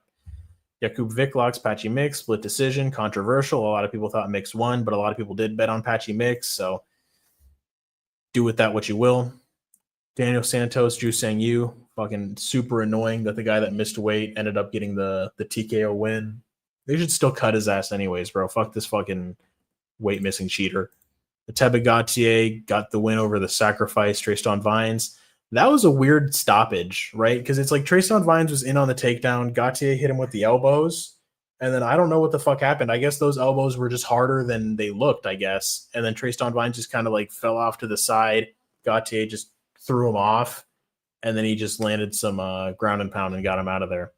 Jakub Viklax, Patchy Mix, split decision, controversial. A lot of people thought Mix won, but a lot of people did bet on Patchy Mix, so do with that what you will. Daniel Santos, Drew Sang Yu, fucking super annoying that the guy that missed weight ended up getting the TKO win. They should still cut his ass anyways, bro. Fuck this fucking weight missing cheater. Teba Gautier got the win over the sacrifice, Tristan Vines. That was a weird stoppage, right? Because it's like Tristan Vines was in on the takedown. Gautier hit him with the elbows. And then I don't know what the fuck happened. I guess those elbows were just harder than they looked, I guess. And then Tristan Vines just kind of like fell off to the side. Gautier just threw him off. And then he just landed some ground and pound and got him out of there.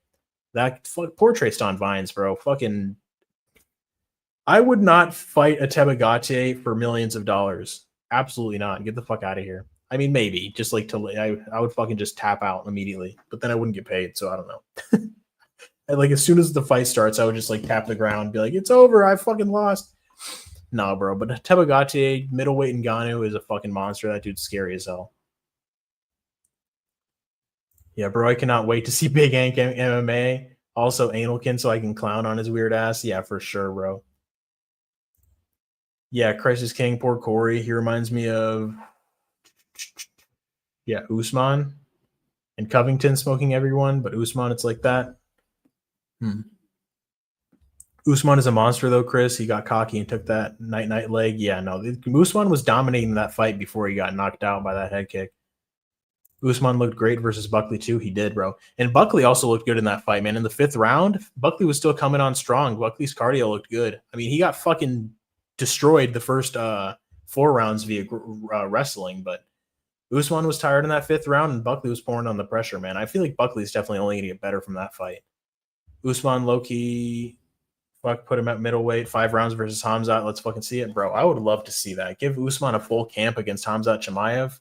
Poor Tristan Vines, bro. Fucking, I would not fight a Teba Gautier for millions of dollars. Absolutely not. Get the fuck out of here. I mean, maybe just like I would fucking just tap out immediately, but then I wouldn't get paid. So I don't know. And like as soon as the fight starts, I would just like tap the ground and be like, it's over. I fucking lost. No, bro. But Teba Gautier, middleweight Ngannou is a fucking monster. That dude's scary as hell. Yeah, bro. I cannot wait to see Big Ank MMA. Also, Analkin, so I can clown on his weird ass. Yeah, for sure, bro. Yeah, Crisis King, poor Corey. He reminds me of, yeah, Usman. And Covington smoking everyone, but Usman, it's like that. Usman is a monster, though, Chris. He got cocky and took that night leg. Yeah, no. Usman was dominating that fight before he got knocked out by that head kick. Usman looked great versus Buckley, too. He did, bro. And Buckley also looked good in that fight, man. In the 5th round, Buckley was still coming on strong. Buckley's cardio looked good. I mean, he got fucking destroyed the first 4 rounds via wrestling, but Usman was tired in that 5th round, and Buckley was pouring on the pressure, man. I feel like Buckley's definitely only going to get better from that fight. Usman, low-key, put him at middleweight, 5 rounds versus Khamzat. Let's fucking see it, bro. I would love to see that. Give Usman a full camp against Khamzat Chimaev.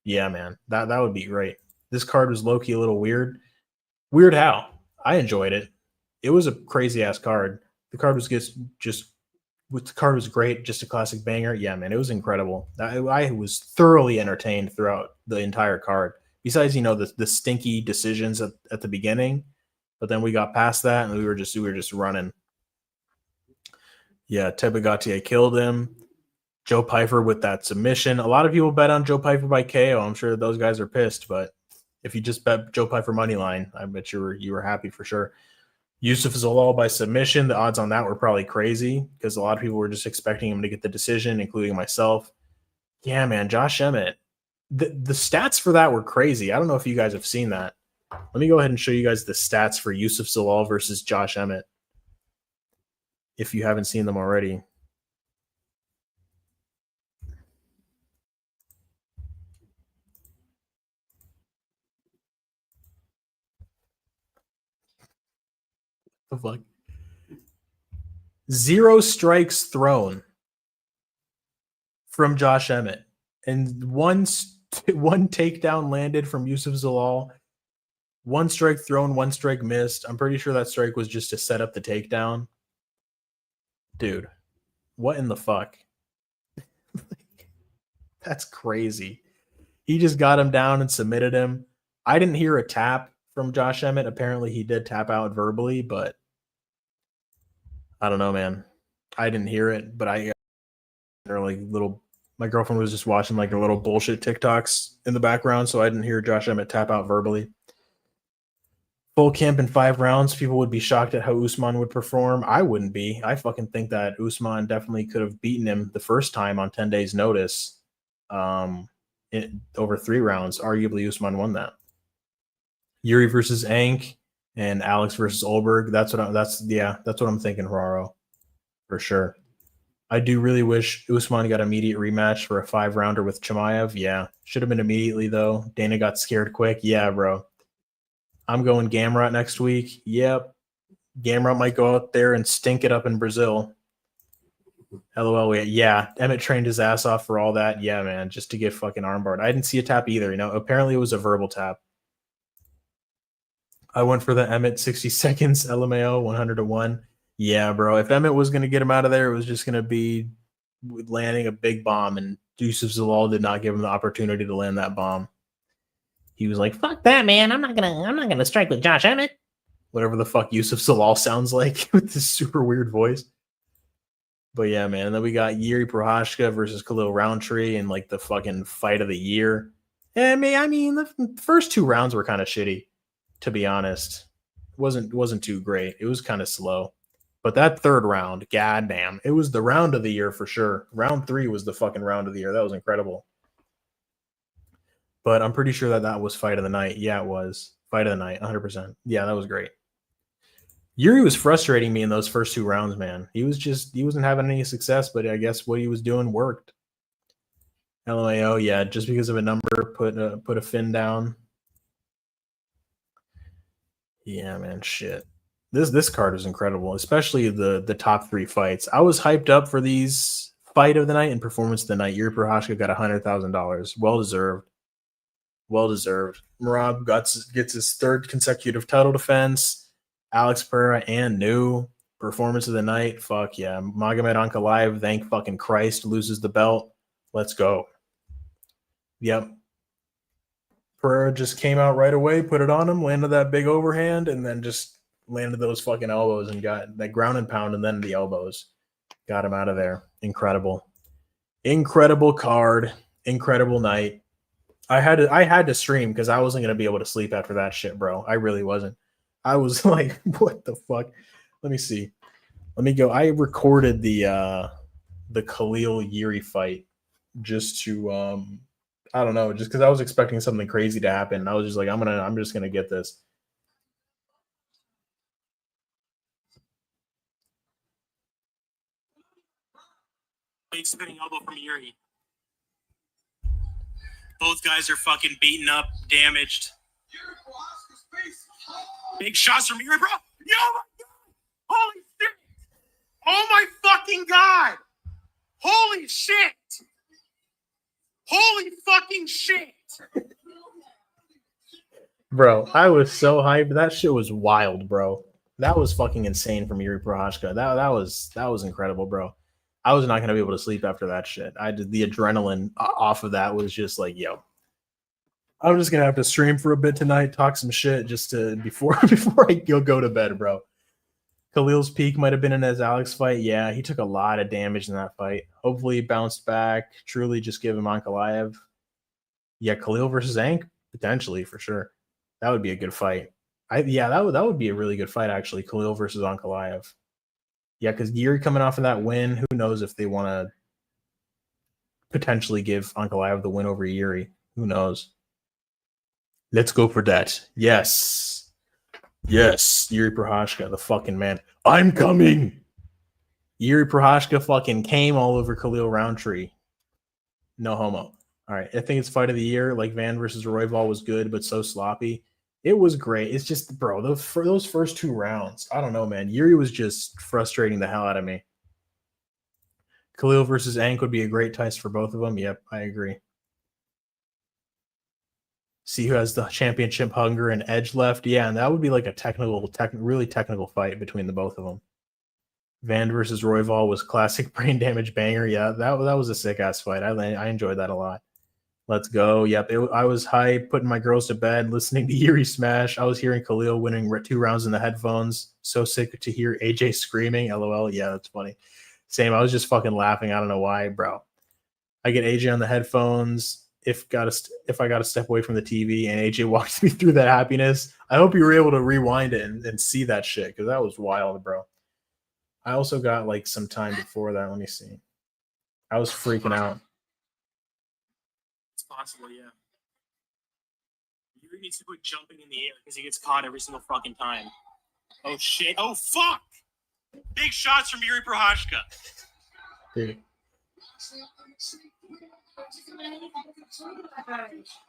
Yeah, man. That would be great. This card was low-key a little weird. Weird how? I enjoyed it. It was a crazy-ass card. The card was the card was great, just a classic banger. Yeah, man, it was incredible. I was thoroughly entertained throughout the entire card. Besides, the stinky decisions at the beginning, but then we got past that and we were just running. Yeah, Tebagatier killed him. Joe Pyfer with that submission. A lot of people bet on Joe Pyfer by KO. I'm sure those guys are pissed, but if you just bet Joe Pyfer money line, I bet you were happy for sure. Yusuf Zalal by submission. The odds on that were probably crazy because a lot of people were just expecting him to get the decision, including myself. Yeah, man, Josh Emmett. The stats for that were crazy. I don't know if you guys have seen that. Let me go ahead and show you guys the stats for Yusuf Zalal versus Josh Emmett if you haven't seen them already. The fuck? 0 strikes thrown from Josh Emmett, and one takedown landed from Yusuf Zalal. 1 strike thrown, 1 strike missed. I'm pretty sure that strike was just to set up the takedown. Dude, what in the fuck? That's crazy. He just got him down and submitted him. I didn't hear a tap from Josh Emmett. Apparently, he did tap out verbally, but I don't know, man. I didn't hear it, but my girlfriend was just watching like the little bullshit TikToks in the background, so I didn't hear Josh Emmett tap out verbally. Full camp in 5 rounds. People would be shocked at how Usman would perform. I wouldn't be. I fucking think that Usman definitely could have beaten him the first time on 10 days' notice. Over 3 rounds. Arguably, Usman won that. Jiri versus Ank and Alex versus Olberg. That's what I'm thinking, Raro, for sure. I do really wish Usman got immediate rematch for a 5-rounder with Chimaev. Yeah, should have been immediately though. Dana got scared quick. Yeah, bro. I'm going Gamrot next week. Yep. Gamrot might go out there and stink it up in Brazil. LOL. Yeah. Emmett trained his ass off for all that. Yeah, man. Just to get fucking armbarred. I didn't see a tap either. Apparently it was a verbal tap. I went for the Emmett 60 seconds. LMAO 100-1. Yeah, bro. If Emmett was going to get him out of there, it was just going to be landing a big bomb. And Yusuf Zalal did not give him the opportunity to land that bomb. He was like, "Fuck that, man! I'm not gonna strike with Josh Emmett." Whatever the fuck Yusuf Zalal sounds like with this super weird voice. But yeah, man. And then we got Jiri Prochazka versus Khalil Roundtree in like the fucking fight of the year. I mean, the first 2 rounds were kind of shitty, to be honest. Wasn't too great. It was kind of slow. But that 3rd round, goddamn, it was the round of the year for sure. Round 3 was the fucking round of the year. That was incredible. But I'm pretty sure that was fight of the night. Yeah, it was. Fight of the night, 100%. Yeah, that was great. Jiri was frustrating me in those first 2 rounds, man. He wasn't having any success, but I guess what he was doing worked. LMAO, yeah, just because of a number, put a fin down. Yeah, man, shit. This card is incredible, especially the top 3 fights. I was hyped up for these fight of the night and performance of the night. Jiri Prochazka got $100,000. Well deserved. Well deserved. Merab gets his 3rd consecutive title defense. Alex Pereira and new performance of the night. Fuck yeah. Magomed Ankalaev, thank fucking Christ, loses the belt. Let's go. Yep. Pereira just came out right away, put it on him, landed that big overhand, and then just landed those fucking elbows and got that ground and pound and then the elbows. Got him out of there. Incredible. Incredible card. Incredible night. I had to stream because I wasn't gonna be able to sleep after that shit, bro. I really wasn't. I was like, what the fuck? Let me see. Let me go. I recorded the Khalil Jiri fight just to I don't know, just because I was expecting something crazy to happen. I was just like, I'm just gonna get this. Big spinning elbow from Jiri. Both guys are fucking beaten up, damaged. Big shots from Jiri, bro. Yo, my God. Holy shit. Oh my fucking God. Holy shit. Holy fucking shit. Bro, I was so hyped. That shit was wild, bro. That was fucking insane from Jiri Prochazka. That was incredible, bro. I was not gonna be able to sleep after that shit. I did the adrenaline off of that was just like, yo, I'm just gonna have to stream for a bit tonight, talk some shit just to before I go to bed, bro. Khalil's peak might have been in his Alex fight. Yeah, he took a lot of damage in that fight. Hopefully he bounced back. Truly just give him Ankalaev. Yeah, Khalil versus Ank, potentially for sure. That would be a good fight. That would be a really good fight actually. Khalil versus Ankalaev. Yeah, because Jiri coming off of that win, who knows if they want to potentially give Ankalaev the win over Jiri? Who knows? Let's go for that. Yes. Yes. Jiri Prochazka, the fucking man. I'm coming. Jiri Prochazka fucking came all over Khalil Roundtree. No homo. All right. I think it's fight of the year. Like Van versus Royval was good, but so sloppy. It was great. It's just, bro, those first 2 rounds, I don't know, man. Jiri was just frustrating the hell out of me. Khalil versus Ank would be a great test for both of them. Yep, I agree. See who has the championship hunger and edge left. Yeah, and that would be like a really technical fight between the both of them. Van versus Royval was classic brain damage banger. Yeah, that was a sick ass fight. I enjoyed that a lot. Let's go. Yep, I was hyped, putting my girls to bed, listening to Jiri smash. I was hearing Khalil winning 2 rounds in the headphones. So sick to hear AJ screaming. LOL. Yeah, that's funny. Same. I was just fucking laughing. I don't know why, bro. I get AJ on the headphones. If I got to step away from the TV and AJ walks me through that happiness, I hope you were able to rewind it and see that shit because that was wild, bro. I also got like some time before that. Let me see. I was freaking out. It's possible, yeah. Jiri needs to quit jumping in the air because he gets caught every single fucking time. Oh shit! Oh fuck! Big shots from Jiri Prochazka. Dude.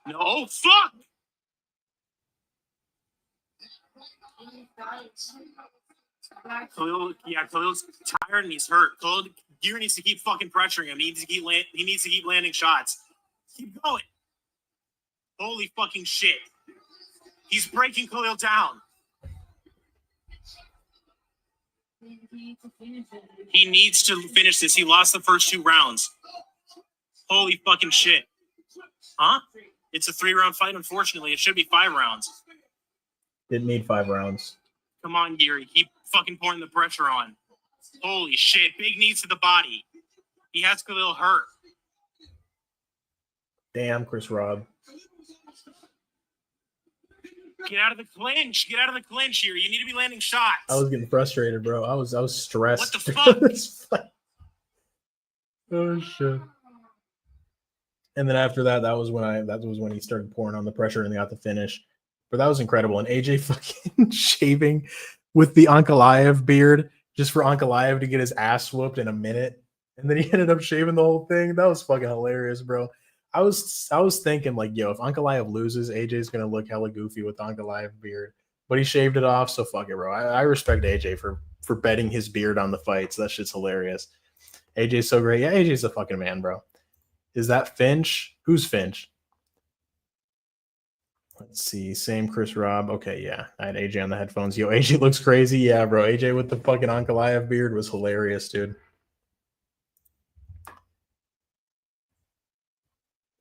No, oh fuck! Khalil's tired and he's hurt. Jiri needs to keep fucking pressuring him. He needs to keep landing shots. Keep going. Holy fucking shit. He's breaking Khalil down. He needs to finish this. He lost the first 2 rounds. Holy fucking shit. Huh? It's a 3-round fight, unfortunately. It should be 5 rounds. Didn't need 5 rounds. Come on, Jiri. Keep fucking pouring the pressure on. Holy shit. Big knees to the body. He has Khalil hurt. Damn, Chris Rob. Get out of the clinch. Get out of the clinch here. You need to be landing shots. I was getting frustrated, bro. I was stressed. What the fuck? Oh shit. And then after that, that was when he started pouring on the pressure and they got the finish. But that was incredible. And AJ fucking shaving with the Ankalaev beard just for Ankalaev to get his ass whooped in a minute. And then he ended up shaving the whole thing. That was fucking hilarious, bro. I was thinking like, yo, if Ankalaev loses, AJ's gonna look hella goofy with the Ankalaev beard. But he shaved it off, so fuck it, bro. I respect AJ for betting his beard on the fights. That shit's hilarious. AJ's so great. Yeah, AJ's a fucking man, bro. Is that Finch? Who's Finch? Let's see. Same Chris Rob. Okay, yeah. I had AJ on the headphones. Yo, AJ looks crazy. Yeah, bro. AJ with the fucking Ankalaev beard was hilarious, dude.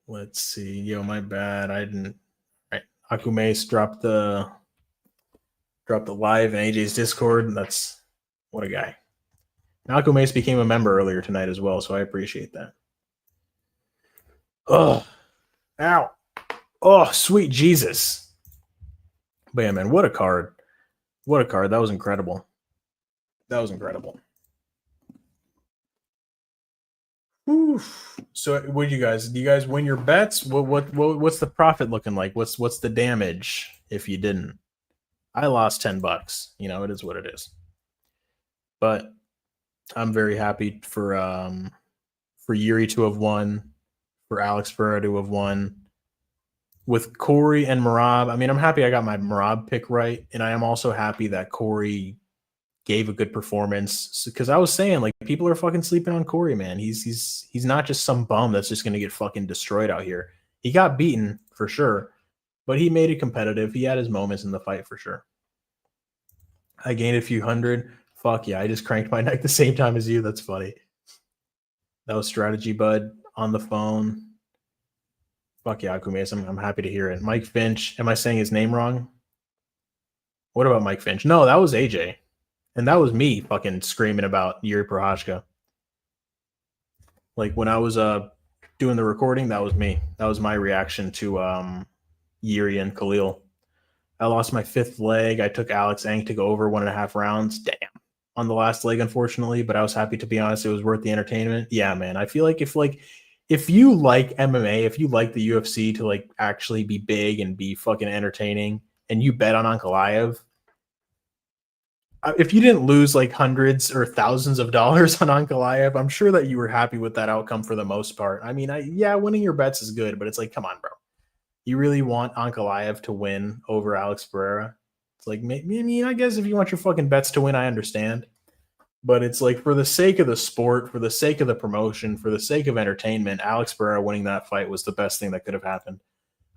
Let's see. Yo, my bad. I didn't. All right. Akumace dropped the live in AJ's Discord. That's what a guy. And Akumace became a member earlier tonight as well, so I appreciate that. Ugh. Ow. Oh, sweet Jesus. But yeah, man, what a card. What a card. That was incredible. That was incredible. Oof. So what do you guys win your bets? What's the profit looking like? What's the damage if you didn't? I lost $10. You know, it is what it is. But I'm very happy for Jiri to have won, for Alex Pereira to have won. With Corey and Merab, I mean, I'm happy I got my Merab pick right, and I am also happy that Corey gave a good performance because I was saying like people are fucking sleeping on Corey, man. He's not just some bum that's just gonna get fucking destroyed out here. He got beaten for sure, but he made it competitive. He had his moments in the fight for sure. I gained a few hundred. Fuck yeah, I just cranked my neck the same time as you. That's funny. That was strategy, bud, on the phone. Fuck yeah, Akumes. I'm happy to hear it. Mike Finch. Am I saying his name wrong? What about Mike Finch? No, that was AJ. And that was me fucking screaming about Jiri Prochazka. Like when I was doing the recording, that was me. That was my reaction to Jiri and Khalil. I lost my fifth leg. I took Alex Ang to go over 1.5 rounds. Damn. On the last leg, unfortunately, but I was happy, to be honest. It was worth the entertainment. Yeah, man. I feel like if you like MMA, if you like the UFC to like actually be big and be fucking entertaining, and you bet on Ankalaev, if you didn't lose like hundreds or thousands of dollars on Ankalaev, I'm sure that you were happy with that outcome for the most part. I mean, yeah, winning your bets is good, but it's like, come on, bro. You really want Ankalaev to win over Alex Pereira? It's like, I mean, I guess if you want your fucking bets to win, I understand. But it's like for the sake of the sport, for the sake of the promotion, for the sake of entertainment, Alex Pereira winning that fight was the best thing that could have happened.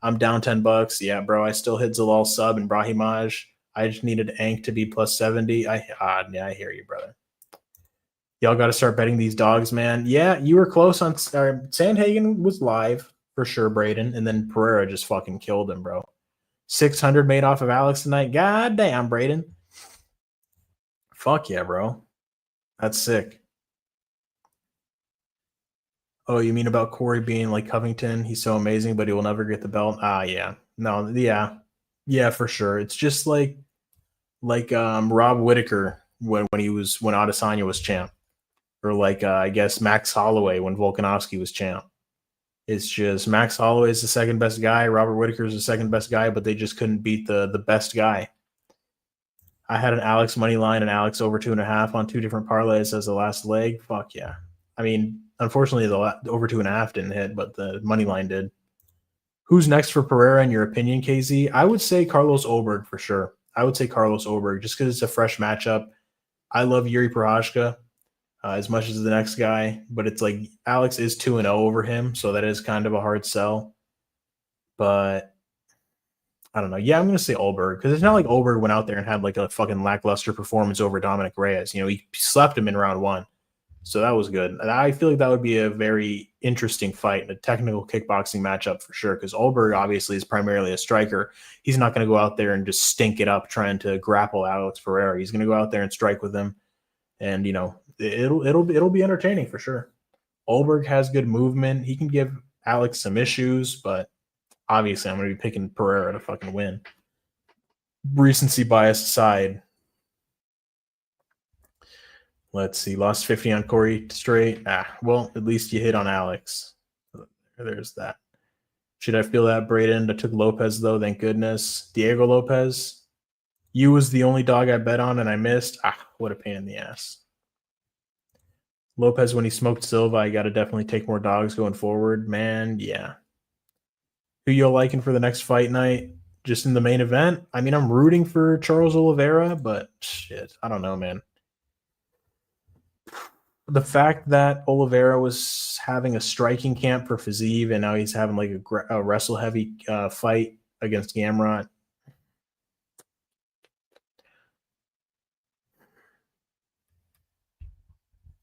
I'm down $10. Yeah, bro. I still hit Zalal sub and Brahimaj. I just needed Ank to be plus 70. Yeah, I hear you, brother. Y'all got to start betting these dogs, man. Yeah, you were close on Sandhagen was live for sure, Braden, and then Pereira just fucking killed him, bro. 600 made off of Alex tonight. God damn, Braden. Fuck yeah, bro. That's sick. Oh, you mean about Corey being like Covington? He's so amazing, but he will never get the belt. Ah, yeah. No, yeah, for sure. It's just like Rob Whitaker when Adesanya was champ, or like I guess Max Holloway when Volkanovski was champ. It's just Max Holloway is the second best guy, Robert Whitaker is the second best guy, but they just couldn't beat the best guy. I had an Alex money line and Alex over 2.5 on 2 different parlays as the last leg. Fuck yeah. I mean, unfortunately, the over 2.5 didn't hit, but the money line did. Who's next for Pereira in your opinion, KZ? I would say Carlos Oberg for sure. I would say Carlos Oberg just because it's a fresh matchup. I love Jiri Prochazka as much as the next guy, but it's like Alex is 2-0 over him, so that is kind of a hard sell. But I don't know. Yeah, I'm going to say Oberg because it's not like Oberg went out there and had like a fucking lackluster performance over Dominic Reyes. You know, he slapped him in round 1. So that was good. And I feel like that would be a very interesting fight and a technical kickboxing matchup for sure. Because Oberg obviously is primarily a striker. He's not going to go out there and just stink it up trying to grapple Alex Pereira. He's going to go out there and strike with him, and you know it'll be entertaining for sure. Oberg has good movement. He can give Alex some issues, but obviously I'm going to be picking Pereira to fucking win. Recency bias aside. Let's see. Lost 50 on Corey straight. Well, at least you hit on Alex. There's that. Should I feel that, Braden? I took Lopez, though. Thank goodness. Diego Lopez. You was the only dog I bet on, and I missed. What a pain in the ass. Lopez, when he smoked Silva, I got to definitely take more dogs going forward. Man, yeah. Who you liking for the next fight night? Just in the main event? I mean, I'm rooting for Charles Oliveira, but shit, I don't know, man. The fact that Oliveira was having a striking camp for Fiziev and now he's having like a wrestle heavy fight against Gamrot.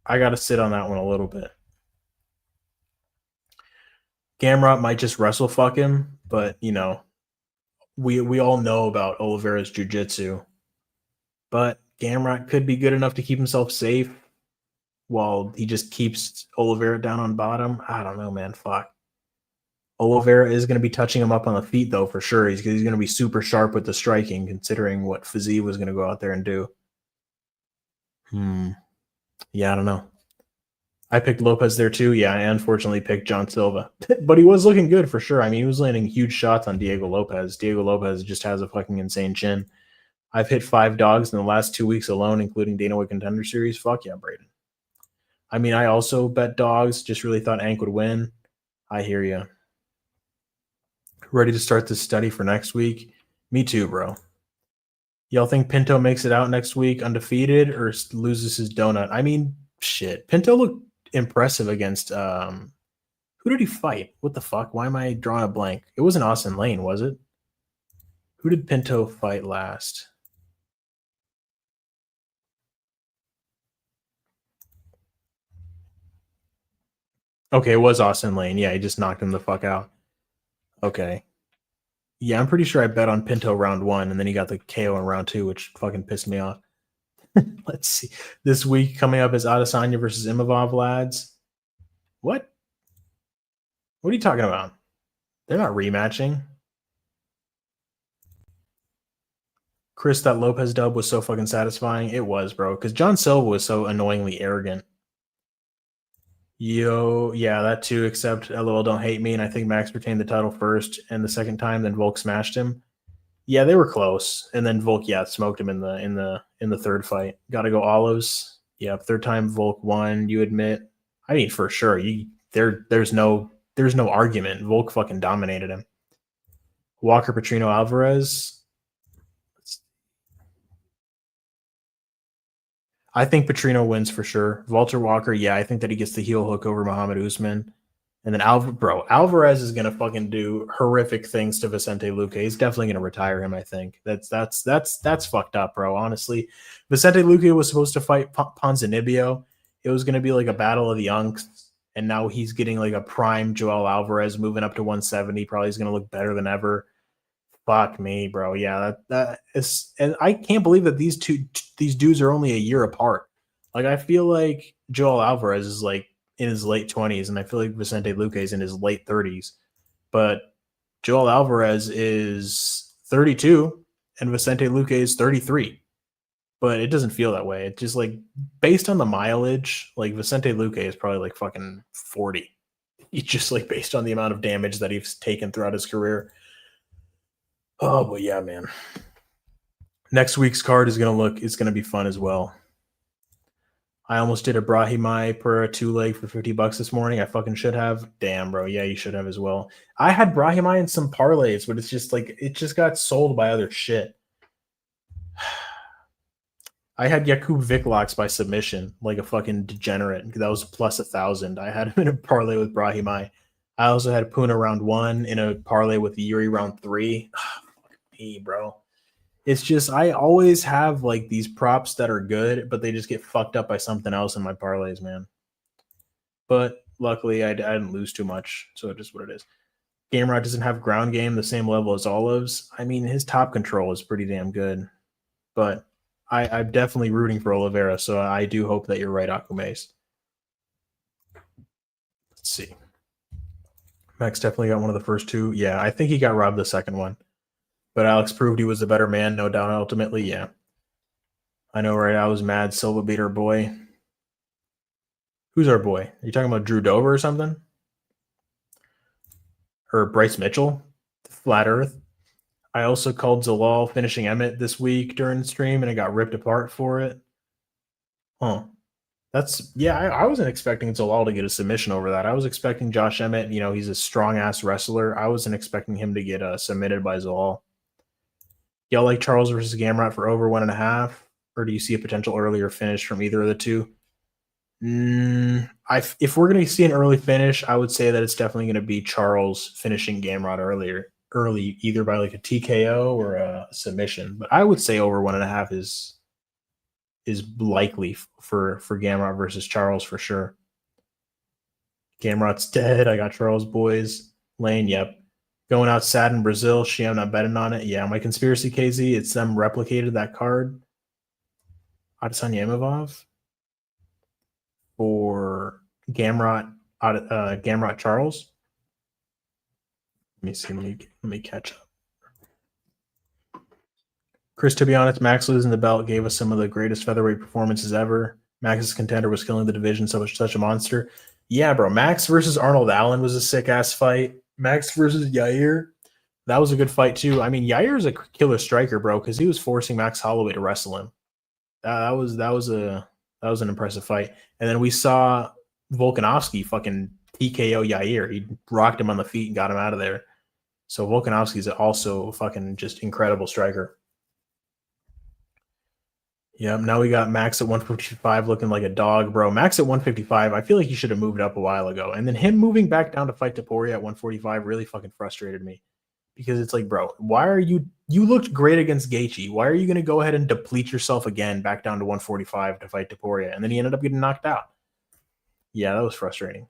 I got to sit on that one a little bit. Gamrot might just wrestle fuck him, but you know, we all know about Oliveira's jiu-jitsu. But Gamrot could be good enough to keep himself safe while he just keeps Oliveira down on bottom. I don't know, man. Fuck. Oliveira is going to be touching him up on the feet, though, for sure. He's going to be super sharp with the striking, considering what Fiziev was going to go out there and do. Yeah, I don't know. I picked Lopez there, too. Yeah, I unfortunately picked John Silva. But he was looking good, for sure. I mean, he was landing huge shots on Diego Lopez. Diego Lopez just has a fucking insane chin. I've hit 5 dogs in the last 2 weeks alone, including Dana White Contender Series. Fuck yeah, Braden. I mean, I also bet dogs. Just really thought Ank would win. I hear you. Ready to start this study for next week? Me too, bro. Y'all think Pinto makes it out next week undefeated or loses his donut? I mean, shit. Pinto looked impressive against who did he fight? What the fuck? Why am I drawing a blank? It wasn't Austin Lane, was it? Who did Pinto fight last? Okay, it was Austin Lane. Yeah, he just knocked him the fuck out. Okay. Yeah, I'm pretty sure I bet on Pinto round 1, and then he got the KO in round 2, which fucking pissed me off. Let's see. This week coming up is Adesanya versus Imavov, lads. What? What are you talking about? They're not rematching. Chris, that Lopez dub was so fucking satisfying. It was, bro, because John Silva was so annoyingly arrogant. Yo, yeah, that too, except LOL don't hate me, and I think Max retained the title first, and the second time, then Volk smashed him. Yeah, they were close. And then Volk, yeah, smoked him in the third fight. Gotta go olives. Yeah, third time Volk won, you admit. I mean, for sure. There's no argument. Volk fucking dominated him. Walker Petrino Alvarez. I think Petrino wins for sure. Walter Walker, yeah, I think that he gets the heel hook over Muhammad Usman. And then Alvarez is gonna fucking do horrific things to Vicente Luque. He's definitely gonna retire him. I think that's fucked up, bro. Honestly, Vicente Luque was supposed to fight Ponzinibbio. It was gonna be like a battle of the unks, and now he's getting like a prime Joel Alvarez moving up to 170. Probably is gonna look better than ever. Fuck me, bro. Yeah, that is, and I can't believe that these dudes are only a year apart. Like I feel like Joel Alvarez is like in his late 20s, and I feel like Vicente Luque is in his late 30s. But Joel Alvarez is 32, and Vicente Luque is 33. But it doesn't feel that way. It's just like based on the mileage, like Vicente Luque is probably like fucking 40. He's just like based on the amount of damage that he's taken throughout his career. Oh, but yeah, man. Next week's card is gonna be fun as well. I almost did a Brahimai per a 2-leg for $50 this morning. I fucking should have. Damn, bro. Yeah, you should have as well. I had Brahimai in some parlays, but it's just like it just got sold by other shit. I had Jakub Viklox by submission, like a fucking degenerate. That was plus 1,000. I had him in a parlay with Brahimai. I also had Puna round 1 in a parlay with Jiri round 3. Me, bro. It's just I always have like these props that are good, but they just get fucked up by something else in my parlays, man. But luckily, I didn't lose too much, so it is what it is. Gamrot doesn't have ground game the same level as Olives. I mean, his top control is pretty damn good, but I'm definitely rooting for Oliveira, so I do hope that you're right, Akumes. Let's see. Max definitely got one of the first 2. Yeah, I think he got robbed the second one. But Alex proved he was the better man, no doubt, ultimately, yeah. I know, right? I was mad. Silva beat our boy. Who's our boy? Are you talking about Drew Dover or something? Or Bryce Mitchell? Flat Earth? I also called Zalal finishing Emmett this week during the stream, and it got ripped apart for it. Huh. That's, yeah, I wasn't expecting Zalal to get a submission over that. I was expecting Josh Emmett, he's a strong-ass wrestler. I wasn't expecting him to get submitted by Zalal. Y'all like Charles versus Gamrot for over 1.5, or do you see a potential earlier finish from either of the two? If we're going to see an early finish, I would say that it's definitely going to be Charles finishing Gamrot early, either by like a TKO or a submission. But I would say over 1.5 is likely for Gamrot versus Charles for sure. Gamrot's dead. I got Charles boys. Lane, yep. Going out sad in Brazil. I'm not betting on it. Yeah, my conspiracy KZ, it's them replicated that card. Adesanya Imavov for Gamrot Charles. Let me see. Let me catch up. Chris, to be honest, Max losing the belt gave us some of the greatest featherweight performances ever. Max's contender was killing the division, such a monster. Yeah, bro. Max versus Arnold Allen was a sick ass fight. Max versus Yair, that was a good fight too. I mean, Yair's a killer striker, bro, because he was forcing Max Holloway to wrestle him. That was an impressive fight. And then we saw Volkanovski fucking TKO Yair. He rocked him on the feet and got him out of there. So Volkanovski's also a fucking just incredible striker. Yep. Now we got Max at 155 looking like a dog, bro. Max at 155. I feel like he should have moved up a while ago. And then him moving back down to fight Topuria at 145 really fucking frustrated me. Because it's like, bro, why are you looked great against Gaethje. Why are you going to go ahead and deplete yourself again back down to 145 to fight Topuria? And then he ended up getting knocked out. Yeah, that was frustrating.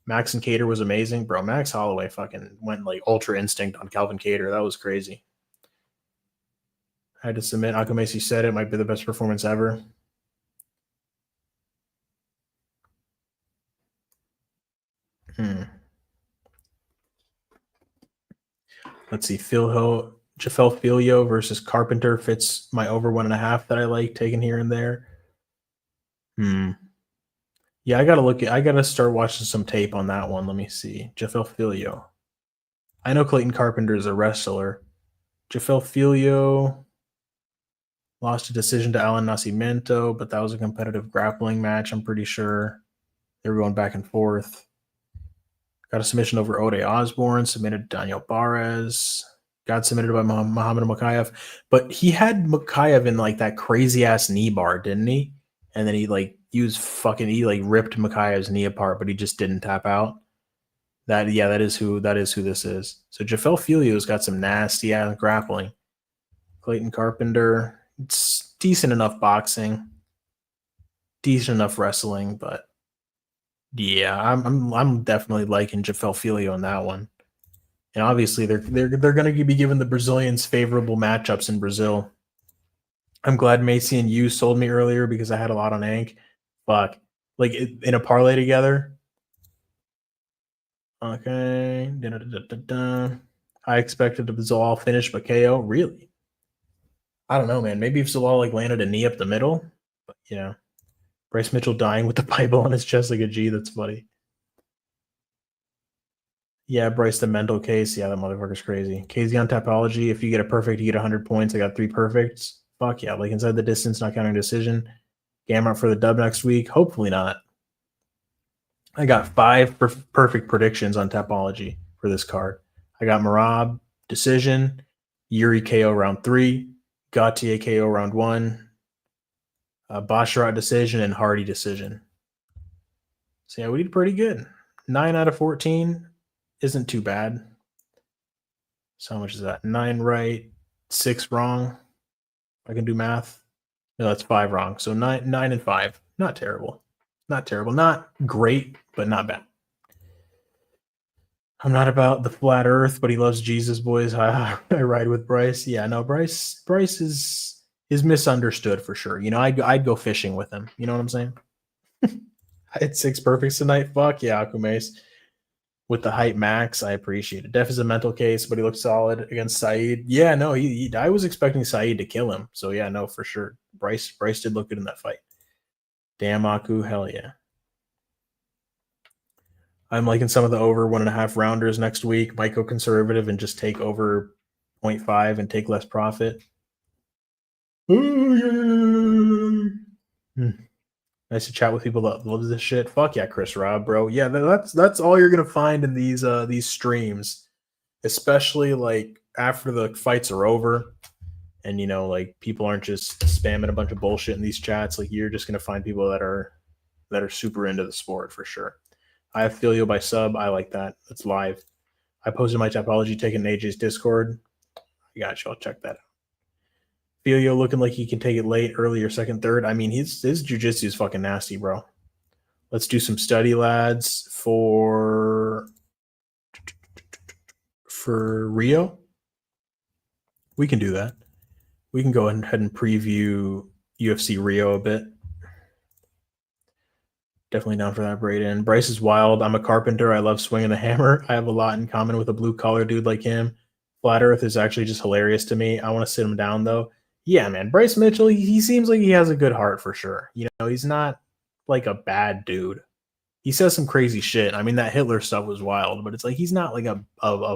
Max and Cater was amazing. Bro, Max Holloway fucking went like ultra instinct on Calvin Cater. That was crazy. I had to submit. Akamesi said it might be the best performance ever. Let's see. Jafel Filio versus Carpenter fits my over 1.5 that I like taking here and there. Yeah, I gotta start watching some tape on that one. Let me see. Jafel Filio. I know Clayton Carpenter is a wrestler. Jafel Filio lost a decision to Alan Nascimento, but that was a competitive grappling match, I'm pretty sure. They were going back and forth. Got a submission over Ode Osborne, submitted Daniel Barres. Got submitted by Muhammad Makayev. But he had Makayev in like that crazy ass knee bar, didn't he? And then he like ripped Makayev's knee apart, but he just didn't tap out. That is who this is. So Jafel Filio's got some nasty ass grappling. Clayton Carpenter, it's decent enough boxing, decent enough wrestling, but yeah, I'm definitely liking Jafel Filio on that one. And obviously they're going to be giving the Brazilians favorable matchups in Brazil. I'm glad Macy and you sold me earlier because I had a lot on Ank. Fuck, like in a parlay together. Okay. I expected the Zalal finish, but KO. Really? I don't know, man. Maybe if Zalal like landed a knee up the middle, but yeah. Bryce Mitchell dying with the Bible on his chest like a G. That's funny. Yeah, Bryce, the mental case. Yeah, that motherfucker's crazy. KZ on Tapology. If you get a perfect, you get 100 points. I got 3 perfects. Fuck yeah. Like inside the distance, not counting decision. Gamma for the dub next week. Hopefully not. I got 5 perfect predictions on Tapology for this card. I got Merab decision, Jiri KO round 3, Gautier KO round 1, Basharat decision, and Hardy decision. So yeah, we did pretty good. 9 out of 14 isn't too bad. So how much is that? 9 right, 6 wrong. I can do math. No, that's 5 wrong. So 9 and 5. Not terrible. Not terrible. Not great, but not bad. I'm not about the flat earth, but he loves Jesus, boys. I ride with Bryce. Yeah, no, Bryce is misunderstood for sure. You know, I'd go fishing with him. You know what I'm saying? I had 6 perfects tonight. Fuck yeah, Akumes. With the hype max, I appreciate it. Def is a mental case, but he looked solid against Saeed. Yeah, no, I was expecting Saeed to kill him. So yeah, no, for sure. Bryce did look good in that fight. Damn, Aku, hell yeah. I'm liking some of the over 1.5 rounders next week. Might go conservative and just take over 0.5 and take less profit. Nice to chat with people that love this shit. Fuck yeah, Chris Rob, bro. Yeah, that's all you're gonna find in these streams, especially like after the fights are over, and you know, like people aren't just spamming a bunch of bullshit in these chats. Like you're just gonna find people that are super into the sport for sure. I have Filio by sub. I like that. It's live. I posted my topology taking AJ's Discord. I got you. I'll check that out. Filio looking like he can take it late, early, or second, third. I mean, his jiu-jitsu is fucking nasty, bro. Let's do some study, lads, for Rio. We can do that. We can go ahead and preview UFC Rio a bit. Definitely down for that, Braden. Bryce is wild. I'm a carpenter. I love swinging the hammer. I have a lot in common with a blue collar dude like him. Flat Earth is actually just hilarious to me. I want to sit him down though. Yeah, man. Bryce Mitchell, he seems like he has a good heart for sure. You know, he's not like a bad dude. He says some crazy shit. I mean, that Hitler stuff was wild, but it's like he's not like a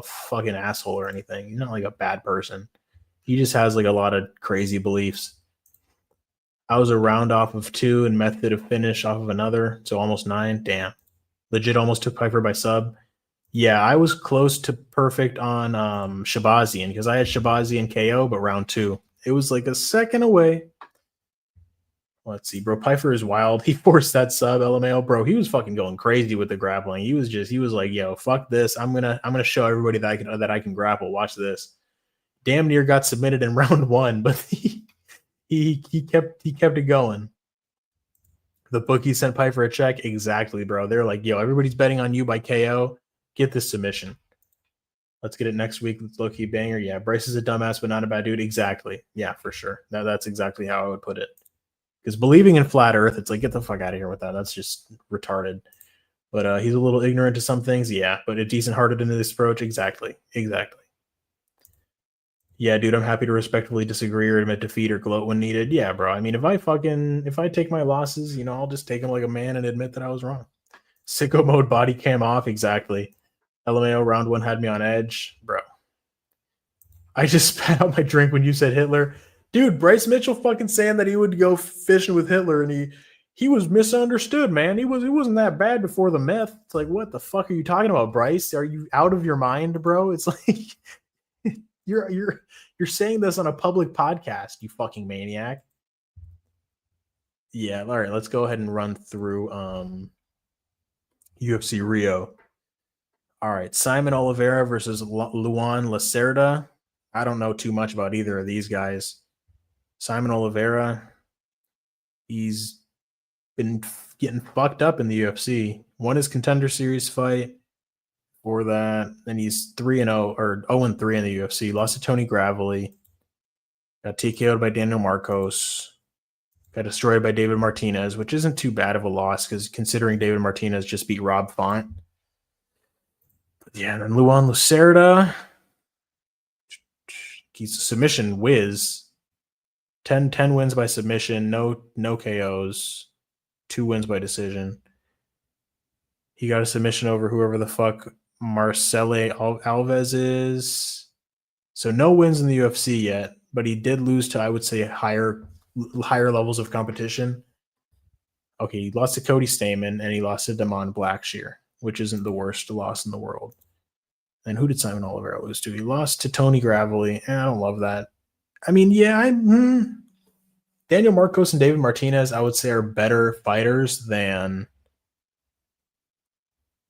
fucking asshole or anything. He's not like a bad person. He just has like a lot of crazy beliefs. I was a round off of 2 and method of finish off of another, so almost 9. Damn. Legit almost took Piper by sub. Yeah, I was close to perfect on Shabazian because I had Shabazian KO, but round 2. It was like a second away. Let's see, bro. Piper is wild. He forced that sub, LMAO, bro. He was fucking going crazy with the grappling. He was like, yo, fuck this. I'm gonna show everybody that I can grapple. Watch this. Damn near got submitted in round 1, but he kept it going. The bookie sent Piper a check. Exactly, bro. They're like, yo, everybody's betting on you by KO. Get this submission. Let's get it next week. Let's low-key banger. Yeah, Bryce is a dumbass, but not a bad dude. Exactly. Yeah, for sure. That's exactly how I would put it. Because believing in flat Earth, it's like, get the fuck out of here with that. That's just retarded. But he's a little ignorant to some things. Yeah, but a decent-hearted into this approach. Exactly. Yeah, dude, I'm happy to respectfully disagree or admit defeat or gloat when needed. Yeah, bro. I mean, if I take my losses, you know, I'll just take them like a man and admit that I was wrong. Sicko mode body cam off. Exactly. LMAO round 1 had me on edge. Bro. I just spat out my drink when you said Hitler. Dude, Bryce Mitchell fucking saying that he would go fishing with Hitler and he was misunderstood, man. It wasn't that bad before the meth. It's like, what the fuck are you talking about, Bryce? Are you out of your mind, bro? It's like you're saying this on a public podcast, you fucking maniac. Yeah, all right, let's go ahead and run through UFC Rio. All right, Simon Oliveira versus Luan Lacerda. I don't know too much about either of these guys. Simon Oliveira, he's been getting fucked up in the UFC. Won his Contender Series fight. For that, then he's 3-0 or 0-3 in the UFC. Lost to Tony Gravely. Got TKO'd by Daniel Marcos. Got destroyed by David Martinez, which isn't too bad of a loss because considering David Martinez just beat Rob Font. But yeah, and then Luan Lacerda. He's a submission whiz. 10 wins by submission, no KOs, 2 wins by decision. He got a submission over whoever the fuck Marcelo Alves is. So no wins in the UFC yet, but he did lose to, I would say, higher levels of competition. Okay, he lost to Cody Stamen and he lost to Damon Blackshear, which isn't the worst loss in the world. And who did Simon Oliveira lose to? He lost to Tony Gravely, and I don't love that. I mean, yeah, Daniel Marcos and David Martinez, I would say, are better fighters than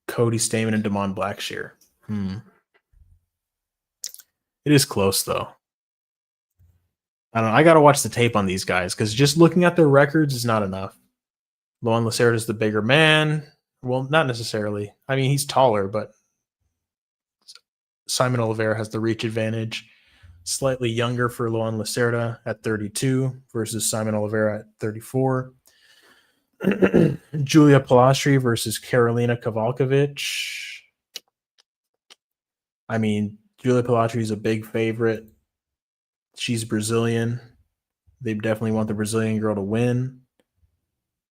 Cody Stamen and Damon Blackshear. It is close, though. I don't know. I got to watch the tape on these guys because just looking at their records is not enough. Luan Lacerda is the bigger man. Well, not necessarily. I mean, he's taller, but Simon Oliveira has the reach advantage. Slightly younger for Luan Lacerda at 32 versus Simon Oliveira at 34. Julia Palastri versus Karolina Kowalkiewicz. I mean, Julia Palastri is a big favorite. She's Brazilian. They definitely want the Brazilian girl to win.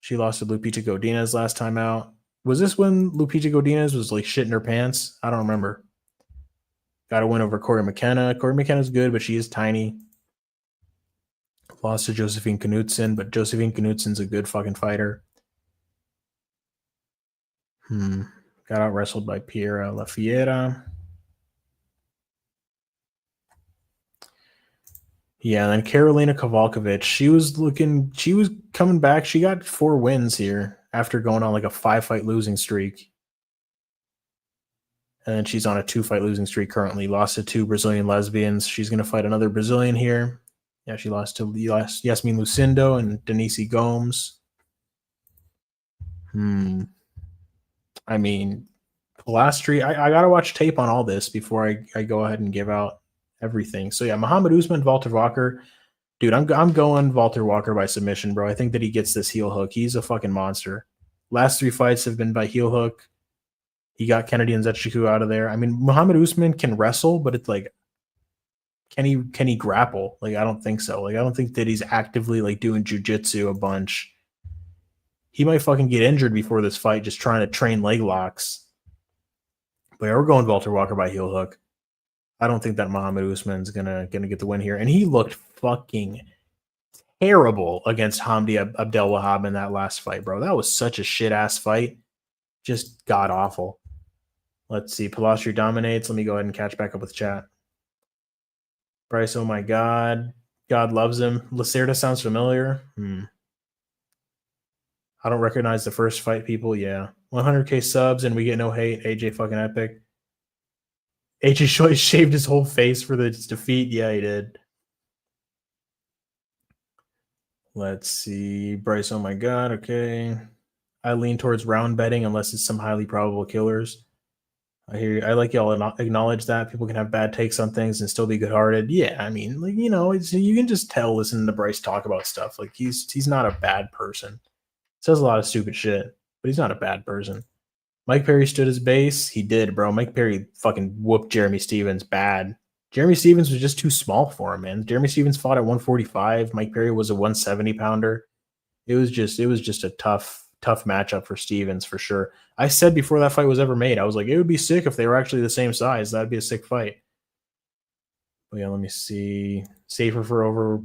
She lost to Lupita Godinez last time out. Was this when Lupita Godinez was like shitting her pants? I don't remember. Got a win over Corey McKenna. Corey McKenna's good, but she is tiny. Lost to Josephine Knudsen, but Josephine Knudsen's a good fucking fighter. Got out wrestled by Pereira La Fiera. Yeah, and then Karolina Kowalkiewicz, she was coming back. She got 4 wins here after going on like a 5-fight losing streak. And then she's on a 2-fight losing streak currently. Lost to 2 Brazilian lesbians. She's going to fight another Brazilian here. Yeah, she lost to Yasmin Lucindo and Denise Gomes. I mean, Palastri, I got to watch tape on all this before I go ahead and give out everything. So yeah, Muhammad Usman, Walter Walker. Dude, I'm going Walter Walker by submission, bro. I think that he gets this heel hook. He's a fucking monster. Last 3 fights have been by heel hook. He got Kennedy and Nzechukwu out of there. I mean, Muhammad Usman can wrestle, but it's like, can he grapple? Like, I don't think so. Like, I don't think that he's actively like doing jujitsu a bunch. He might fucking get injured before this fight just trying to train leg locks. But yeah, we're going Walter Walker by heel hook. I don't think that Muhammad Usman's gonna get the win here. And he looked fucking terrible against Hamdi Abdelwahab in that last fight, bro. That was such a shit ass fight. Just god awful. Let's see. Palastri dominates. Let me go ahead and catch back up with chat. Bryce, oh my god. God loves him. Lacerda sounds familiar. I don't recognize the first fight people. Yeah. 100K subs and we get no hate. AJ fucking epic. AJ shaved his whole face for this defeat. Yeah, he did. Let's see. Bryce, oh my god. Okay. I lean towards round betting unless it's some highly probable killers. I hear you. I like y'all acknowledge that people can have bad takes on things and still be good-hearted. Yeah, I mean, like, you know, you can just tell listening to Bryce talk about stuff. Like, he's not a bad person. Says a lot of stupid shit, but he's not a bad person. Mike Perry stood his base. He did, bro. Mike Perry fucking whooped Jeremy Stevens bad. Jeremy Stevens was just too small for him, man. Jeremy Stevens fought at 145. Mike Perry was a 170 pounder. It was just a tough matchup for Stevens for sure. I said before that fight was ever made, I was like, it would be sick if they were actually the same size. That'd be a sick fight. But yeah, let me see. Safer for over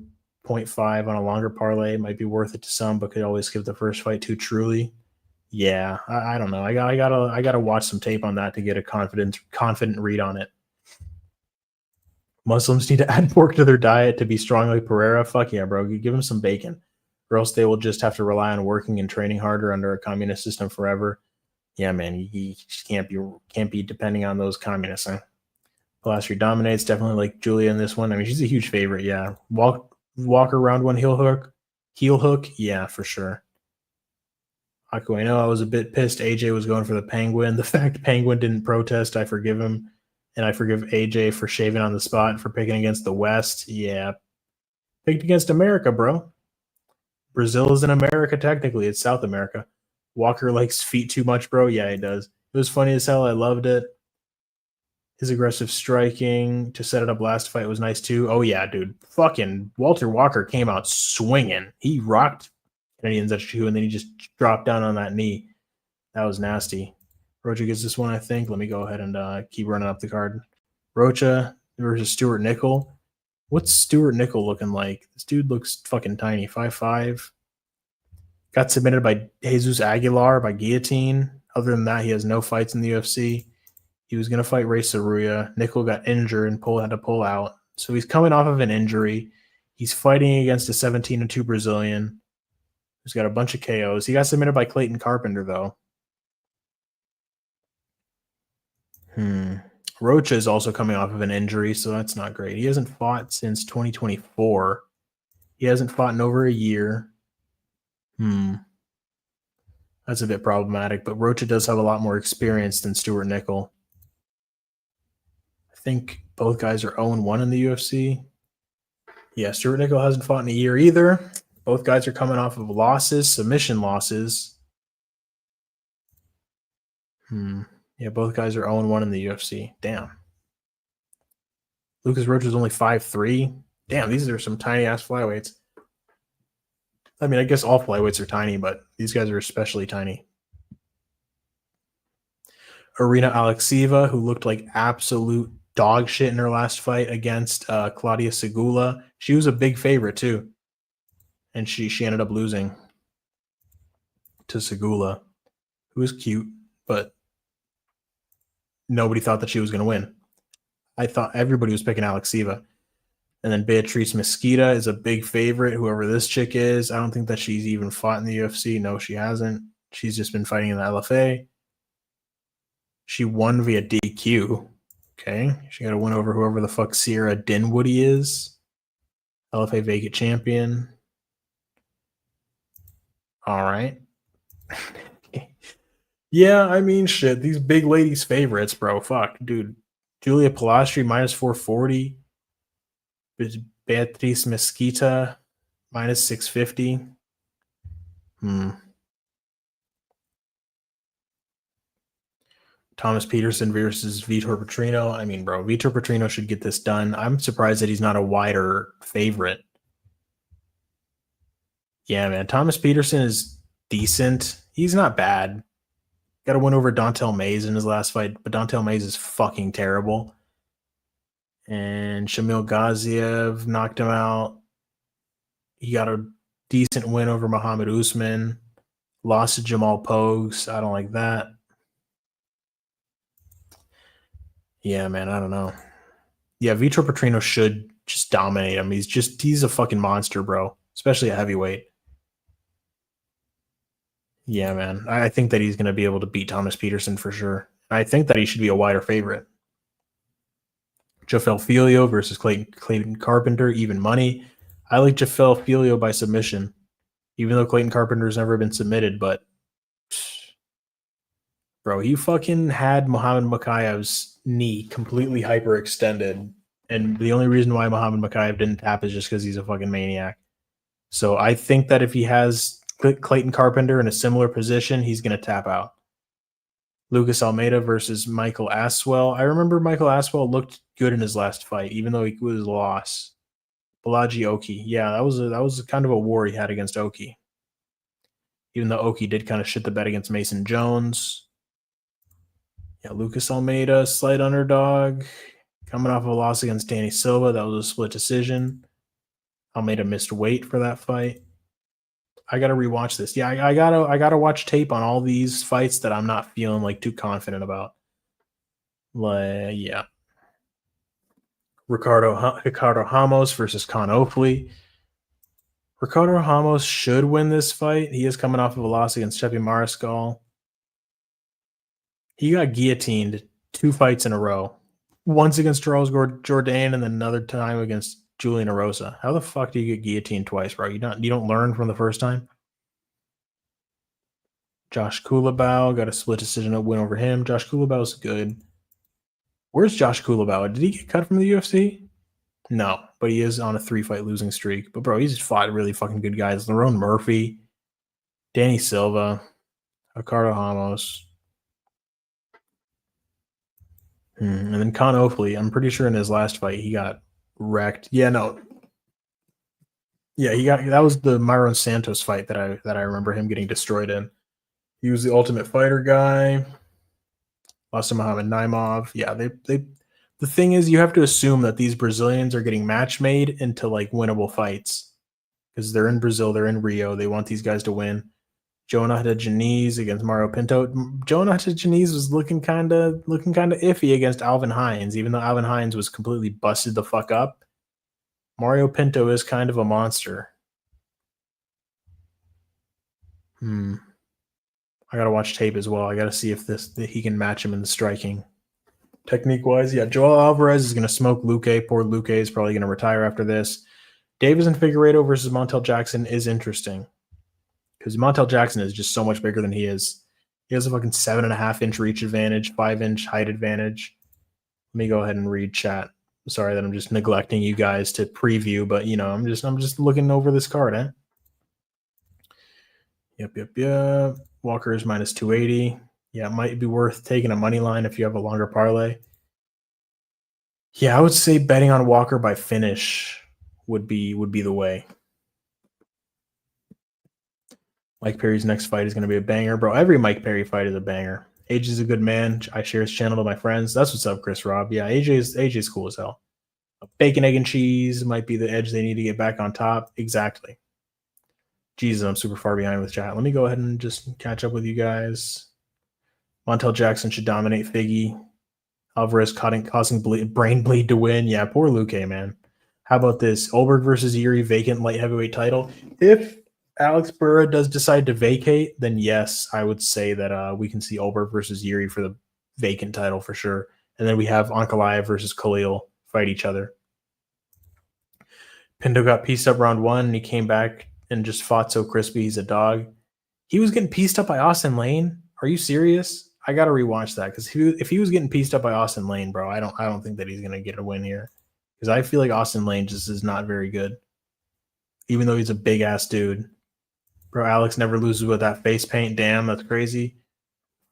0.5 on a longer parlay. Might be worth it to some, but could always give the first fight too truly. Yeah, I don't know. I gotta watch some tape on that to get a confident read on it. Muslims need to add pork to their diet to be strong like Pereira. Fuck yeah, bro. Give them some bacon, or else they will just have to rely on working and training harder under a communist system forever. Yeah, man, you can't be depending on those communists. Huh? Palastri dominates. Definitely like Julia in this one. I mean, she's a huge favorite. Yeah, Walker round one heel hook. Yeah, for sure. Aku, I know I was a bit pissed AJ was going for the Penguin. The fact Penguin didn't protest, I forgive him. And I forgive AJ for shaving on the spot for picking against the West. Yeah. Picked against America, bro. Brazil is in America, technically. It's South America. Walker likes feet too much, bro. Yeah, he does. It was funny as hell. I loved it. His aggressive striking to set it up last fight was nice too. Oh, yeah, dude. Fucking Walter Walker came out swinging. He rocked Kennedy and Nzechukwu, and then he just dropped down on that knee. That was nasty. Rocha gets this one, I think. Let me go ahead and keep running up the card. Rocha versus Stuart Nickel. What's Stuart Nickel looking like? This dude looks fucking tiny. 5'5". Got submitted by Jesus Aguilar by guillotine. Other than that, he has no fights in the UFC. He was going to fight Ray Saruya. Nickel got injured and had to pull out. So he's coming off of an injury. He's fighting against a 17-2 Brazilian who's got a bunch of KOs. He got submitted by Clayton Carpenter, though. Rocha is also coming off of an injury, so that's not great. He hasn't fought since 2024. He hasn't fought in over a year. That's a bit problematic, but Rocha does have a lot more experience than Stuart Nickel. I think both guys are 0-1 in the UFC. Yeah, Stuart Nickel hasn't fought in a year either. Both guys are coming off of losses, submission losses. Yeah, both guys are 0-1 in the UFC. Damn. Lucas Rocha is only 5'3". Damn, these are some tiny-ass flyweights. I mean, I guess all flyweights are tiny, but these guys are especially tiny. Arina Alexieva, who looked like absolute dog shit in her last fight against Claudia Segula. She was a big favorite, too. And she ended up losing to Segula, who was cute, but nobody thought that she was going to win. I thought everybody was picking Alexieva. And then Beatrice Mesquita is a big favorite, whoever this chick is. I don't think that she's even fought in the UFC. No, she hasn't. She's just been fighting in the LFA. She won via DQ. Okay. She got to win over whoever the fuck Sierra Dinwoody is. LFA vacant champion. All right. Yeah, I mean, shit. These big ladies' favorites, bro. Fuck, dude. Julia Palastri, minus 440. Beatriz Mesquita, minus 650. Thomas Peterson versus Vitor Petrino. I mean, bro, Vitor Petrino should get this done. I'm surprised that he's not a wider favorite. Yeah, man. Thomas Peterson is decent. He's not bad. Got to win over Dontel Mays in his last fight, but Dontel Mays is fucking terrible. And Shamil Gaziev knocked him out. He got a decent win over Muhammad Usman. Lost to Jamal Pogues. I don't like that. Yeah, man, I don't know. Yeah, Vitor Petrino should just dominate him. He's a fucking monster, bro. Especially at heavyweight. Yeah, man. I think that he's going to be able to beat Thomas Peterson for sure. I think that he should be a wider favorite. Jafel Filio versus Clayton Carpenter, even money. I like Jafel Filio by submission, even though Clayton Carpenter's never been submitted. But, bro, he fucking had Muhammad Makayev's knee completely hyperextended. And the only reason why Muhammad Makayev didn't tap is just because he's a fucking maniac. So I think that if he has Clayton Carpenter in a similar position, he's going to tap out. Lucas Almeida versus Michael Aswell. I remember Michael Aswell looked good in his last fight, even though he was a loss. Balaji Oki. Yeah, that was kind of a war he had against Oki. Even though Oki did kind of shit the bed against Mason Jones. Yeah, Lucas Almeida, slight underdog. Coming off of a loss against Danny Silva. That was a split decision. Almeida missed weight for that fight. I gotta rewatch this. Yeah, I gotta watch tape on all these fights that I'm not feeling like too confident about. Like, yeah. Ricardo Ramos versus Con Oakley. Ricardo Ramos should win this fight. He is coming off of a loss against Chepi Mariscal. He got guillotined 2 fights in a row. Once against Charles Jourdain and then another time against Julian Erosa. How the fuck do you get guillotined twice, bro? You don't learn from the first time? Josh Kulabau got a split decision win over him. Josh Kulabau's good. Where's Josh Kulabau? Did he get cut from the UFC? No, but he is on a 3-fight losing streak. But, bro, he's fought really fucking good guys. Lerone Murphy, Danny Silva, Ricardo Ramos. And then Con Oakley, I'm pretty sure in his last fight he got wrecked. Yeah, no. Yeah, that was the Myron Santos fight that I remember him getting destroyed in. He was the Ultimate Fighter guy. Lost to Muhammad Naimov. Yeah, the thing is, you have to assume that these Brazilians are getting match made into like winnable fights because they're in Brazil, they're in Rio. They want these guys to win. Jonah Janiz against Mario Pinto. Jonah Janiz was looking kind of iffy against Alvin Hines, even though Alvin Hines was completely busted the fuck up. Mario Pinto is kind of a monster. I gotta watch tape as well. I gotta see if he can match him in the striking. Technique wise, yeah, Joel Alvarez is gonna smoke Luque. Poor Luque is probably gonna retire after this. Davis and Figueiredo versus Montel Jackson is interesting because Montel Jackson is just so much bigger than he is. He has a fucking 7.5-inch reach advantage, 5-inch height advantage. Let me go ahead and read chat. Sorry that I'm just neglecting you guys to preview, but you know, I'm just looking over this card, eh? Yep. Walker is minus 280. Yeah, it might be worth taking a money line if you have a longer parlay. Yeah, I would say betting on Walker by finish would be the way. Mike Perry's next fight is going to be a banger, bro. Every Mike Perry fight is a banger. AJ is a good man. I share his channel to my friends. That's what's up, Chris Rob. Yeah, AJ's cool as hell. Bacon, egg, and cheese might be the edge they need to get back on top. Exactly. Jesus, I'm super far behind with chat. Let me go ahead and just catch up with you guys. Montel Jackson should dominate Figgy. Alvarez causing brain bleed to win. Yeah, poor Luque, man. How about this? Olberg versus Jiri, vacant light heavyweight title. If Alex Pereira does decide to vacate, then yes, I would say that we can see Olberg versus Jiri for the vacant title for sure. And then we have Ankalaev versus Khalil fight each other. Pinto got pieced up round 1, and he came back and just fought so crispy. He's a dog. He was getting pieced up by Austin Lane. Are you serious? I gotta rewatch that because if he was getting pieced up by Austin Lane, bro, I don't think that he's gonna get a win here because I feel like Austin Lane just is not very good, even though he's a big ass dude. Bro, Alex never loses with that face paint. Damn, that's crazy.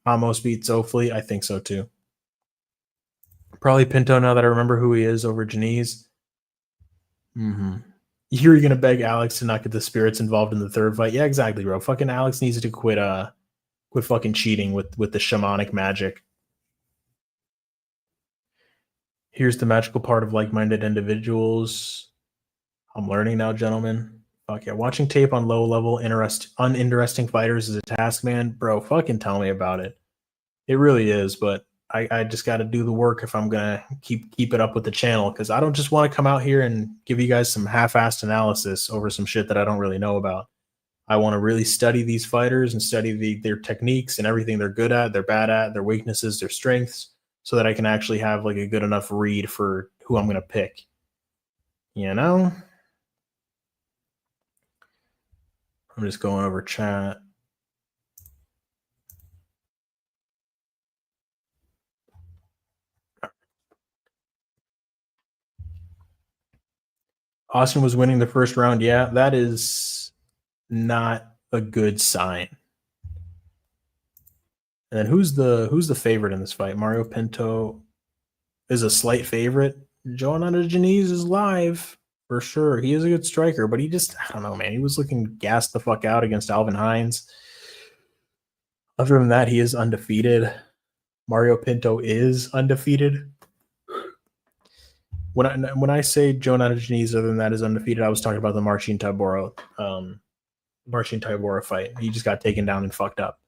Ramos beats Ofli. I think so too. Probably Pinto now that I remember who he is over Janice. Mm-hmm. You're gonna beg Alex to not get the spirits involved in the third fight. Yeah, exactly, bro. Fucking Alex needs to quit fucking cheating with the shamanic magic. Here's the magical part of like-minded individuals. I'm learning now, gentlemen. Fuck yeah. Watching tape on low-level, uninteresting fighters is a task, man. Bro, fucking tell me about it. It really is, but I just got to do the work if I'm gonna keep it up with the channel, because I don't just want to come out here and give you guys some half-assed analysis over some shit that I don't really know about. I want to really study these fighters and study their techniques and everything they're good at, they're bad at, their weaknesses, their strengths, so that I can actually have like a good enough read for who I'm gonna pick. You know? I'm just going over chat. Austin was winning the first round. Yeah, that is not a good sign. And then who's the favorite in this fight? Mario Pinto is a slight favorite. Joanna Janice is live for sure. He is a good striker, but he just, I don't know, man. He was looking gassed the fuck out against Alvin Hines. Other than that, he is undefeated. Mario Pinto is undefeated. When I say Joanna Janice, other than that, is undefeated, I was talking about the Marcin Tybura fight. He just got taken down and fucked up.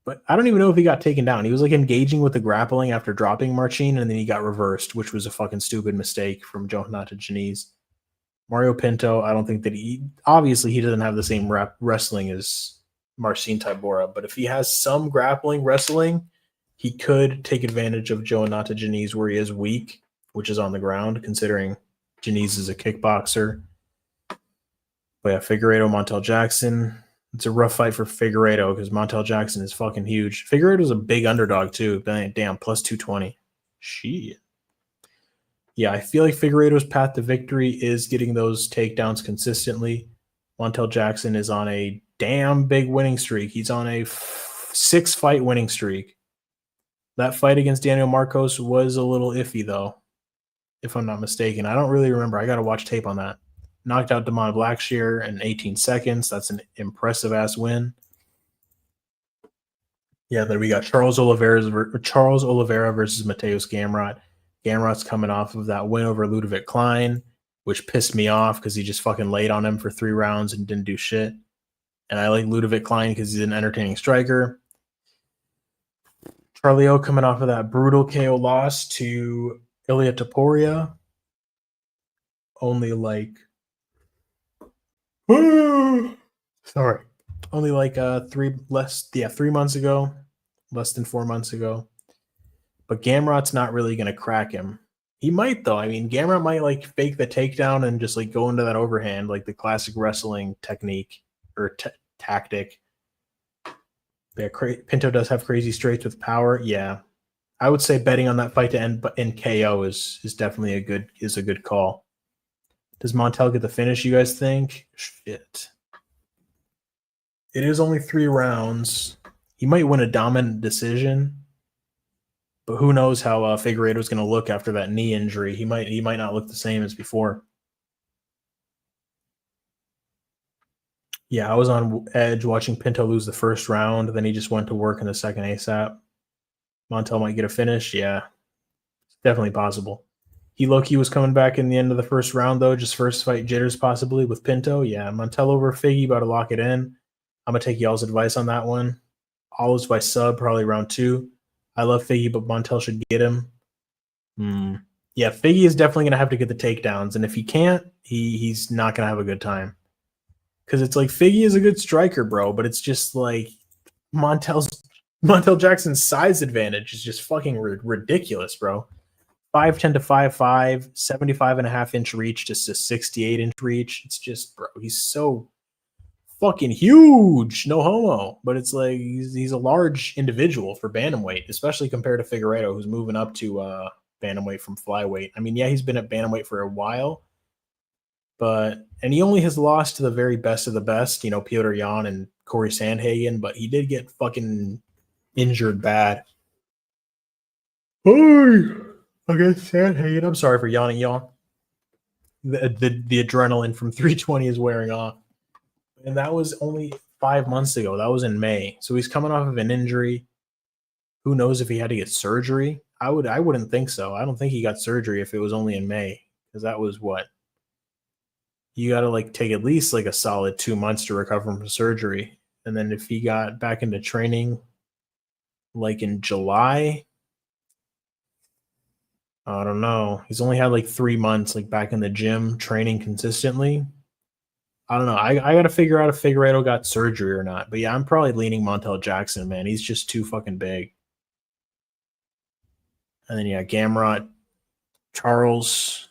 But I don't even know if he got taken down. He was like engaging with the grappling after dropping Marcin, and then he got reversed, which was a fucking stupid mistake from Johanna Janice. Mario Pinto, I don't think that obviously he doesn't have the same wrestling as Marcin Tybura, but if he has some grappling wrestling, he could take advantage of Johanna Janice where he is weak, which is on the ground, considering Janice is a kickboxer. But yeah, Figueiredo, Montel Jackson. It's a rough fight for Figueiredo because Montel Jackson is fucking huge. Figueiredo's a big underdog too. Damn, plus 220. Shit. Yeah, I feel like Figueiredo's path to victory is getting those takedowns consistently. Montel Jackson is on a damn big winning streak. He's on a 6-fight winning streak. That fight against Daniel Marcos was a little iffy though, if I'm not mistaken. I don't really remember. I got to watch tape on that. Knocked out Damon Blackshear in 18 seconds. That's an impressive-ass win. Yeah, then we got Charles Oliveira versus Mateus Gamrot. Gamrot's coming off of that win over Ludovic Klein, which pissed me off because he just fucking laid on him for 3 rounds and didn't do shit. And I like Ludovic Klein because he's an entertaining striker. Charlie O coming off of that brutal KO loss to Ilia Topuria. Only like sorry. Only like 3 months ago, less than 4 months ago. But Gamrot's not really gonna crack him. He might though. I mean, Gamrot might like fake the takedown and just like go into that overhand, like the classic wrestling technique or tactic. Yeah, Pinto does have crazy straights with power. Yeah, I would say betting on that fight to end in KO is definitely a good call. Does Montel get the finish, you guys think? Shit. It is only 3 rounds. He might win a dominant decision, but who knows how Figueiredo is going to look after that knee injury. He might not look the same as before. Yeah, I was on edge watching Pinto lose the first round. Then he just went to work in the second ASAP. Montel might get a finish. Yeah, it's definitely possible. He low-key was coming back in the end of the first round, though. Just first fight jitters possibly with Pinto. Yeah, Montel over Figgy, about to lock it in. I'm going to take y'all's advice on that one. Olives by sub, probably round 2. I love Figgy, but Montel should get him. Yeah, Figgy is definitely going to have to get the takedowns. And if he can't, he's not going to have a good time. Because it's like Figgy is a good striker, bro, but it's just like Montel Jackson's size advantage is just fucking ridiculous, bro. 5'10" to 5'5", 75.5-inch reach to 68-inch reach. It's just, bro, he's so fucking huge. No homo. But it's like he's a large individual for bantamweight, especially compared to Figueiredo, who's moving up to bantamweight from flyweight. I mean, yeah, he's been at bantamweight for a while, and he only has lost to the very best of the best, Petr Yan and Corey Sandhagen, but he did get fucking injured bad. Oh, okay, Sandhagen. I'm sorry for yawning, y'all. The adrenaline from 320 is wearing off. And that was only 5 months ago. That was in May. So he's coming off of an injury. Who knows if he had to get surgery? I wouldn't think so. I don't think he got surgery if it was only in May. Because that was what? You gotta like take at least like a solid 2 months to recover from surgery. And then if he got back into training like in July, I don't know. He's only had like 3 months like back in the gym training consistently. I don't know. I got to figure out if Figueiredo got surgery or not. But yeah, I'm probably leaning Montel Jackson, man. He's just too fucking big. And then yeah, Gamrot, Charles.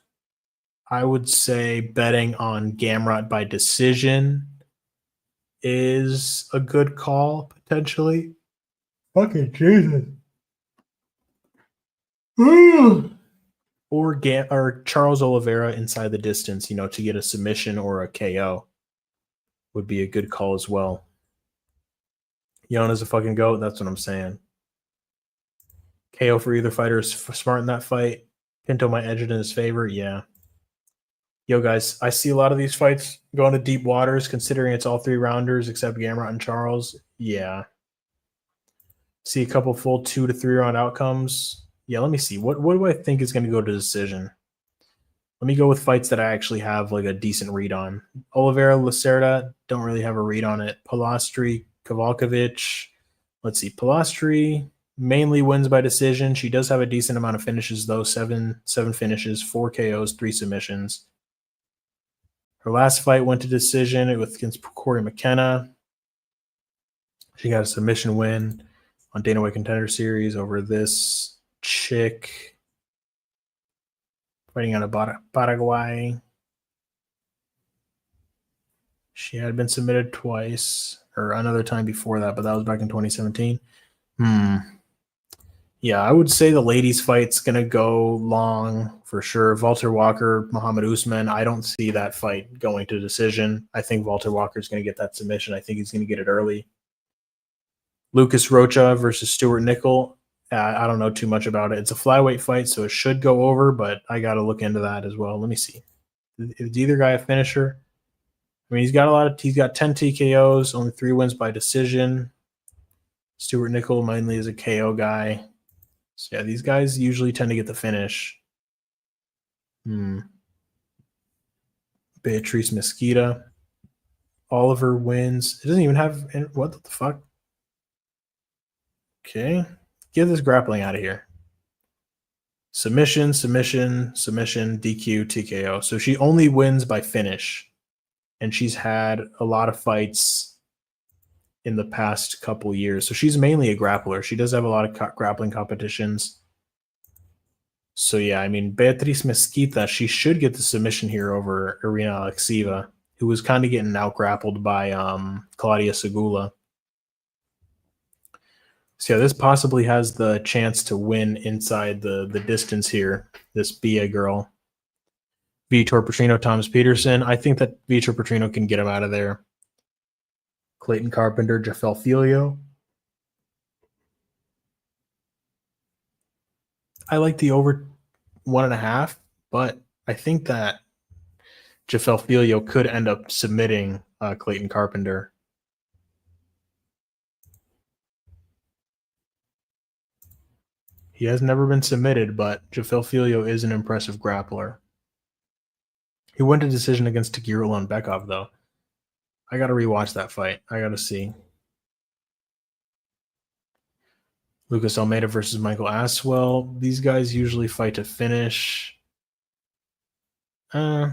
I would say betting on Gamrot by decision is a good call potentially. Fucking Jesus. Or Charles Oliveira inside the distance, to get a submission or a KO would be a good call as well. Yona's a fucking goat. That's what I'm saying. KO for either fighter is smart in that fight. Pinto might edge it in his favor. Yeah. Yo, guys, I see a lot of these fights going to deep waters, considering it's all 3 rounders except Gamrot and Charles. Yeah. See a couple full 2 to 3 round outcomes. Yeah, let me see. What do I think is going to go to decision? Let me go with fights that I actually have like a decent read on. Oliveira, Lacerda, don't really have a read on it. Palastri, Kovalkovic. Let's see. Palastri mainly wins by decision. She does have a decent amount of finishes, though. Seven finishes, 4 KOs, 3 submissions. Her last fight went to decision. It was against Corey McKenna. She got a submission win on Dana White Contender Series over this chick fighting out of Paraguay. She had been submitted twice, or another time before that, but that was back in 2017. Yeah, I would say the ladies' fight's going to go long for sure. Walter Walker, Muhammad Usman, I don't see that fight going to decision. I think Walter Walker's going to get that submission. I think he's going to get it early. Lucas Rocha versus Stuart Nickel. I don't know too much about it. It's a flyweight fight, so it should go over, but I got to look into that as well. Let me see. Is either guy a finisher? I mean, he's got 10 TKOs, only 3 wins by decision. Stuart Nickel mainly is a KO guy. So yeah, these guys usually tend to get the finish. Beatrice Mesquita. Oliver wins. It doesn't even have what the fuck? Okay. Get this grappling out of here. Submission, DQ, TKO. So she only wins by finish. And she's had a lot of fights in the past couple years. So she's mainly a grappler. She does have a lot of grappling competitions. So yeah, I mean, Beatriz Mesquita, she should get the submission here over Irina Alexieva, who was kind of getting out-grappled by Claudia Segula. So yeah, this possibly has the chance to win inside the distance here, this Bia girl. Vitor Petrino, Thomas Peterson. I think that Vitor Petrino can get him out of there. Clayton Carpenter, Jafel Filio. I like the over 1.5, but I think that Jafel Filio could end up submitting Clayton Carpenter. He has never been submitted, but Jafel Filio is an impressive grappler. He went to decision against Tagir Ulanbekov, though. I got to rewatch that fight. I got to see. Lucas Almeida versus Michael Aswell. These guys usually fight to finish. 5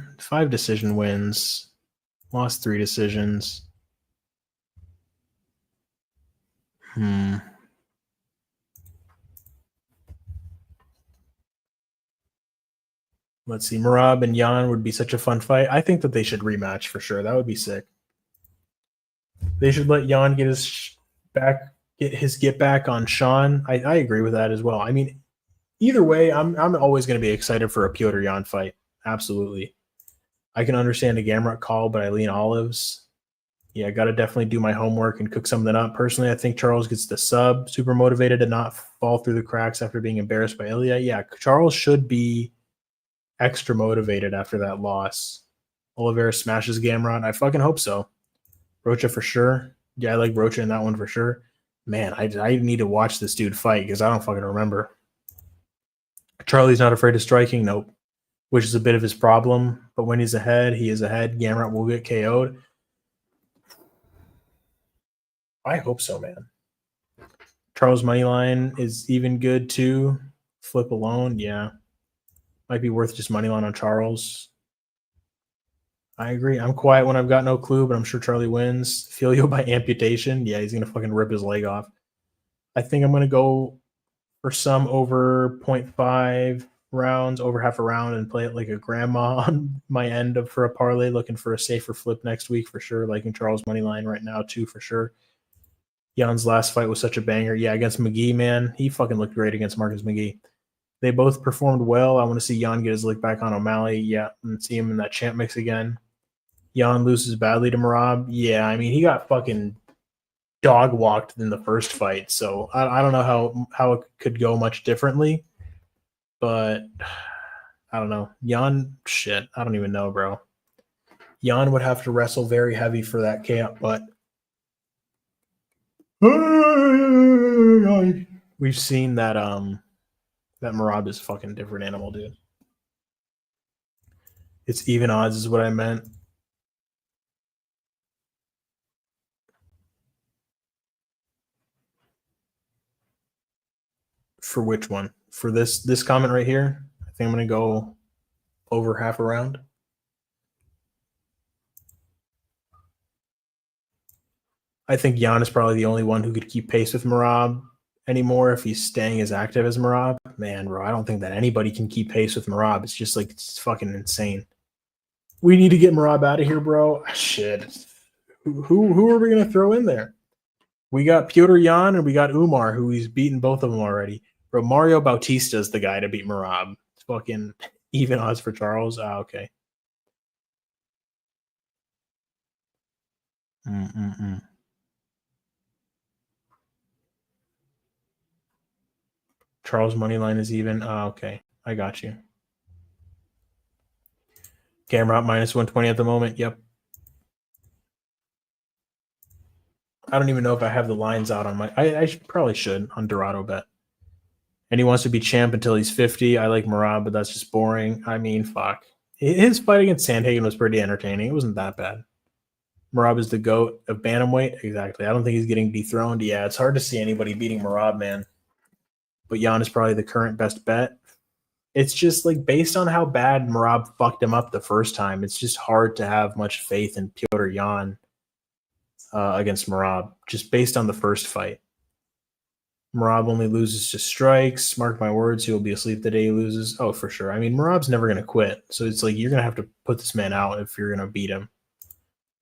decision wins. Lost 3 decisions. Let's see. Merab and Jan would be such a fun fight. I think that they should rematch for sure. That would be sick. They should let Jan get his get back on Sean. I agree with that as well. I mean, either way, I'm always going to be excited for a Piotr Jan fight. Absolutely. I can understand a Gamrot call, but I lean Olives. Yeah, got to definitely do my homework and cook something up. Personally, I think Charles gets the sub, super motivated to not fall through the cracks after being embarrassed by Ilya. Yeah, Charles should be extra motivated after that loss. Oliveira smashes Gamrot. I fucking hope so. Rocha for sure. Yeah, I like Rocha in that one for sure. Man, I need to watch this dude fight because I don't fucking remember. Charlie's not afraid of striking. Nope. Which is a bit of his problem. But when he's ahead, he is ahead. Gamrot will get KO'd. I hope so, man. Charles' money line is even good too. Flip alone, yeah. Might be worth just money line on Charles. I agree. I'm quiet when I've got no clue, but I'm sure Charlie wins. Filio by amputation. Yeah, he's going to fucking rip his leg off. I think I'm going to go for some over 0.5 rounds, over half a round, and play it like a grandma on my end for a parlay, looking for a safer flip next week for sure. Liking Charles' money line right now too for sure. Jan's last fight was such a banger. Yeah, against McGee, man. He fucking looked great against Marcus McGee. They both performed well. I want to see Jan get his lick back on O'Malley. Yeah, and see him in that champ mix again. Jan loses badly to Merab. Yeah, I mean, he got fucking dog walked in the first fight. So I don't know how it could go much differently. But I don't know. Jan, shit. I don't even know, bro. Jan would have to wrestle very heavy for that camp, but we've seen that that Merab is a fucking different animal, dude. It's even odds is what I meant. For which one? For this comment right here? I think I'm gonna go over half a round. I think Jan is probably the only one who could keep pace with Merab anymore if he's staying as active as Merab. Man, bro, I don't think that anybody can keep pace with Merab. It's just like it's fucking insane. We need to get Merab out of here, bro. Shit. Who are we gonna throw in there? We got Piotr Jan and we got Umar, who he's beaten both of them already. Bro, Mario Bautista is the guy to beat Merab. It's fucking even odds for Charles. Okay. Charles' money line is even. Okay. I got you. Gamrot minus 120 at the moment. Yep. I don't even know if I have the lines out on my. Probably should on Dorado bet. And he wants to be champ until he's 50. I like Merab, but that's just boring. I mean, fuck. His fight against Sandhagen was pretty entertaining. It wasn't that bad. Merab is the GOAT of bantamweight. Exactly. I don't think he's getting dethroned. Yeah, it's hard to see anybody beating Merab, man. But Jan is probably the current best bet. It's just like based on how bad Merab fucked him up the first time, it's just hard to have much faith in Piotr Jan against Merab, just based on the first fight. Merab only loses to strikes. Mark my words, he will be asleep the day he loses. Oh, for sure. I mean, Merab's never going to quit. So it's like you're going to have to put this man out if you're going to beat him.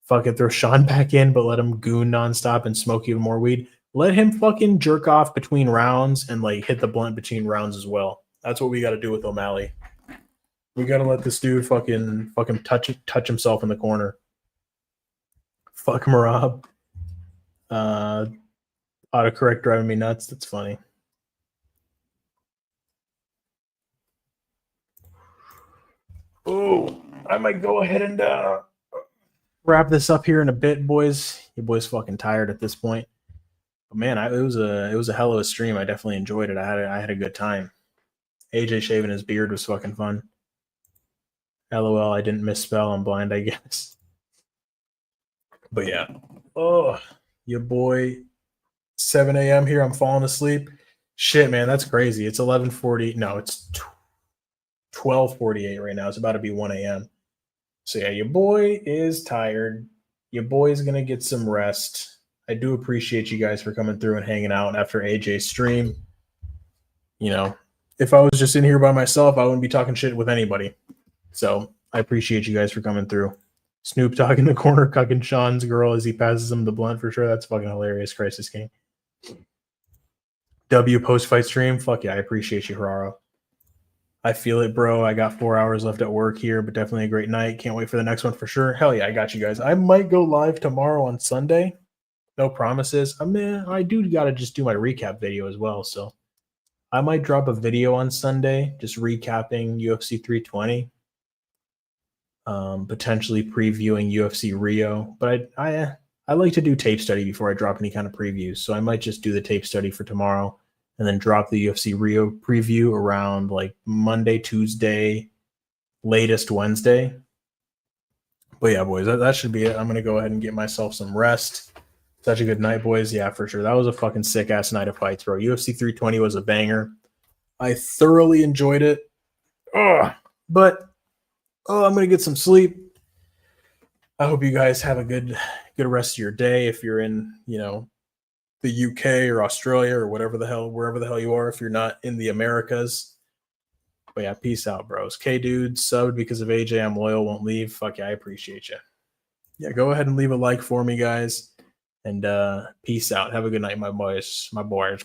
Fucking throw Sean back in, but let him goon nonstop and smoke even more weed. Let him fucking jerk off between rounds and like hit the blunt between rounds as well. That's what we got to do with O'Malley. We got to let this dude fucking touch himself in the corner. Fuck Merab. Autocorrect driving me nuts. That's funny. Oh, I might go ahead and wrap this up here in a bit, boys. Your boy's fucking tired at this point. But man, it was a hell of a stream. I definitely enjoyed it. I had a good time. AJ shaving his beard was fucking fun. LOL, I didn't misspell. I'm blind, I guess. But yeah. Oh, your boy. 7 a.m. here. I'm falling asleep. Shit, man, that's crazy. It's 11:40. No, it's 12:48 right now. It's about to be 1 a.m. So yeah, your boy is tired. Your boy's gonna get some rest. I do appreciate you guys for coming through and hanging out after AJ's stream. You know, if I was just in here by myself, I wouldn't be talking shit with anybody. So I appreciate you guys for coming through. Snoop Dogg in the corner cucking Sean's girl as he passes him the blunt for sure. That's fucking hilarious. Crisis King. W post-fight stream. Fuck yeah, I appreciate you, Hararo. I feel it, bro. I got 4 hours left at work here, but definitely a great night. Can't wait for the next one for sure. Hell yeah, I got you guys. I might go live tomorrow on Sunday. No promises. I mean, I do got to just do my recap video as well. So I might drop a video on Sunday just recapping UFC 320, potentially previewing UFC Rio. But I like to do tape study before I drop any kind of previews. So I might just do the tape study for tomorrow and then drop the UFC Rio preview around like Monday, Tuesday, latest Wednesday. But yeah, boys, that should be it. I'm going to go ahead and get myself some rest. Such a good night, boys. Yeah, for sure. That was a fucking sick ass night of fights, bro. UFC 320 was a banger. I thoroughly enjoyed it. But I'm going to get some sleep. I hope you guys have a good rest of your day. If you're in, the UK or Australia or wherever the hell you are, if you're not in the Americas. But yeah, peace out, bros. K-Dude, subbed because of AJ. I'm loyal, won't leave. Fuck yeah, I appreciate you. Yeah, go ahead and leave a like for me, guys. And peace out. Have a good night, my boys. My boys.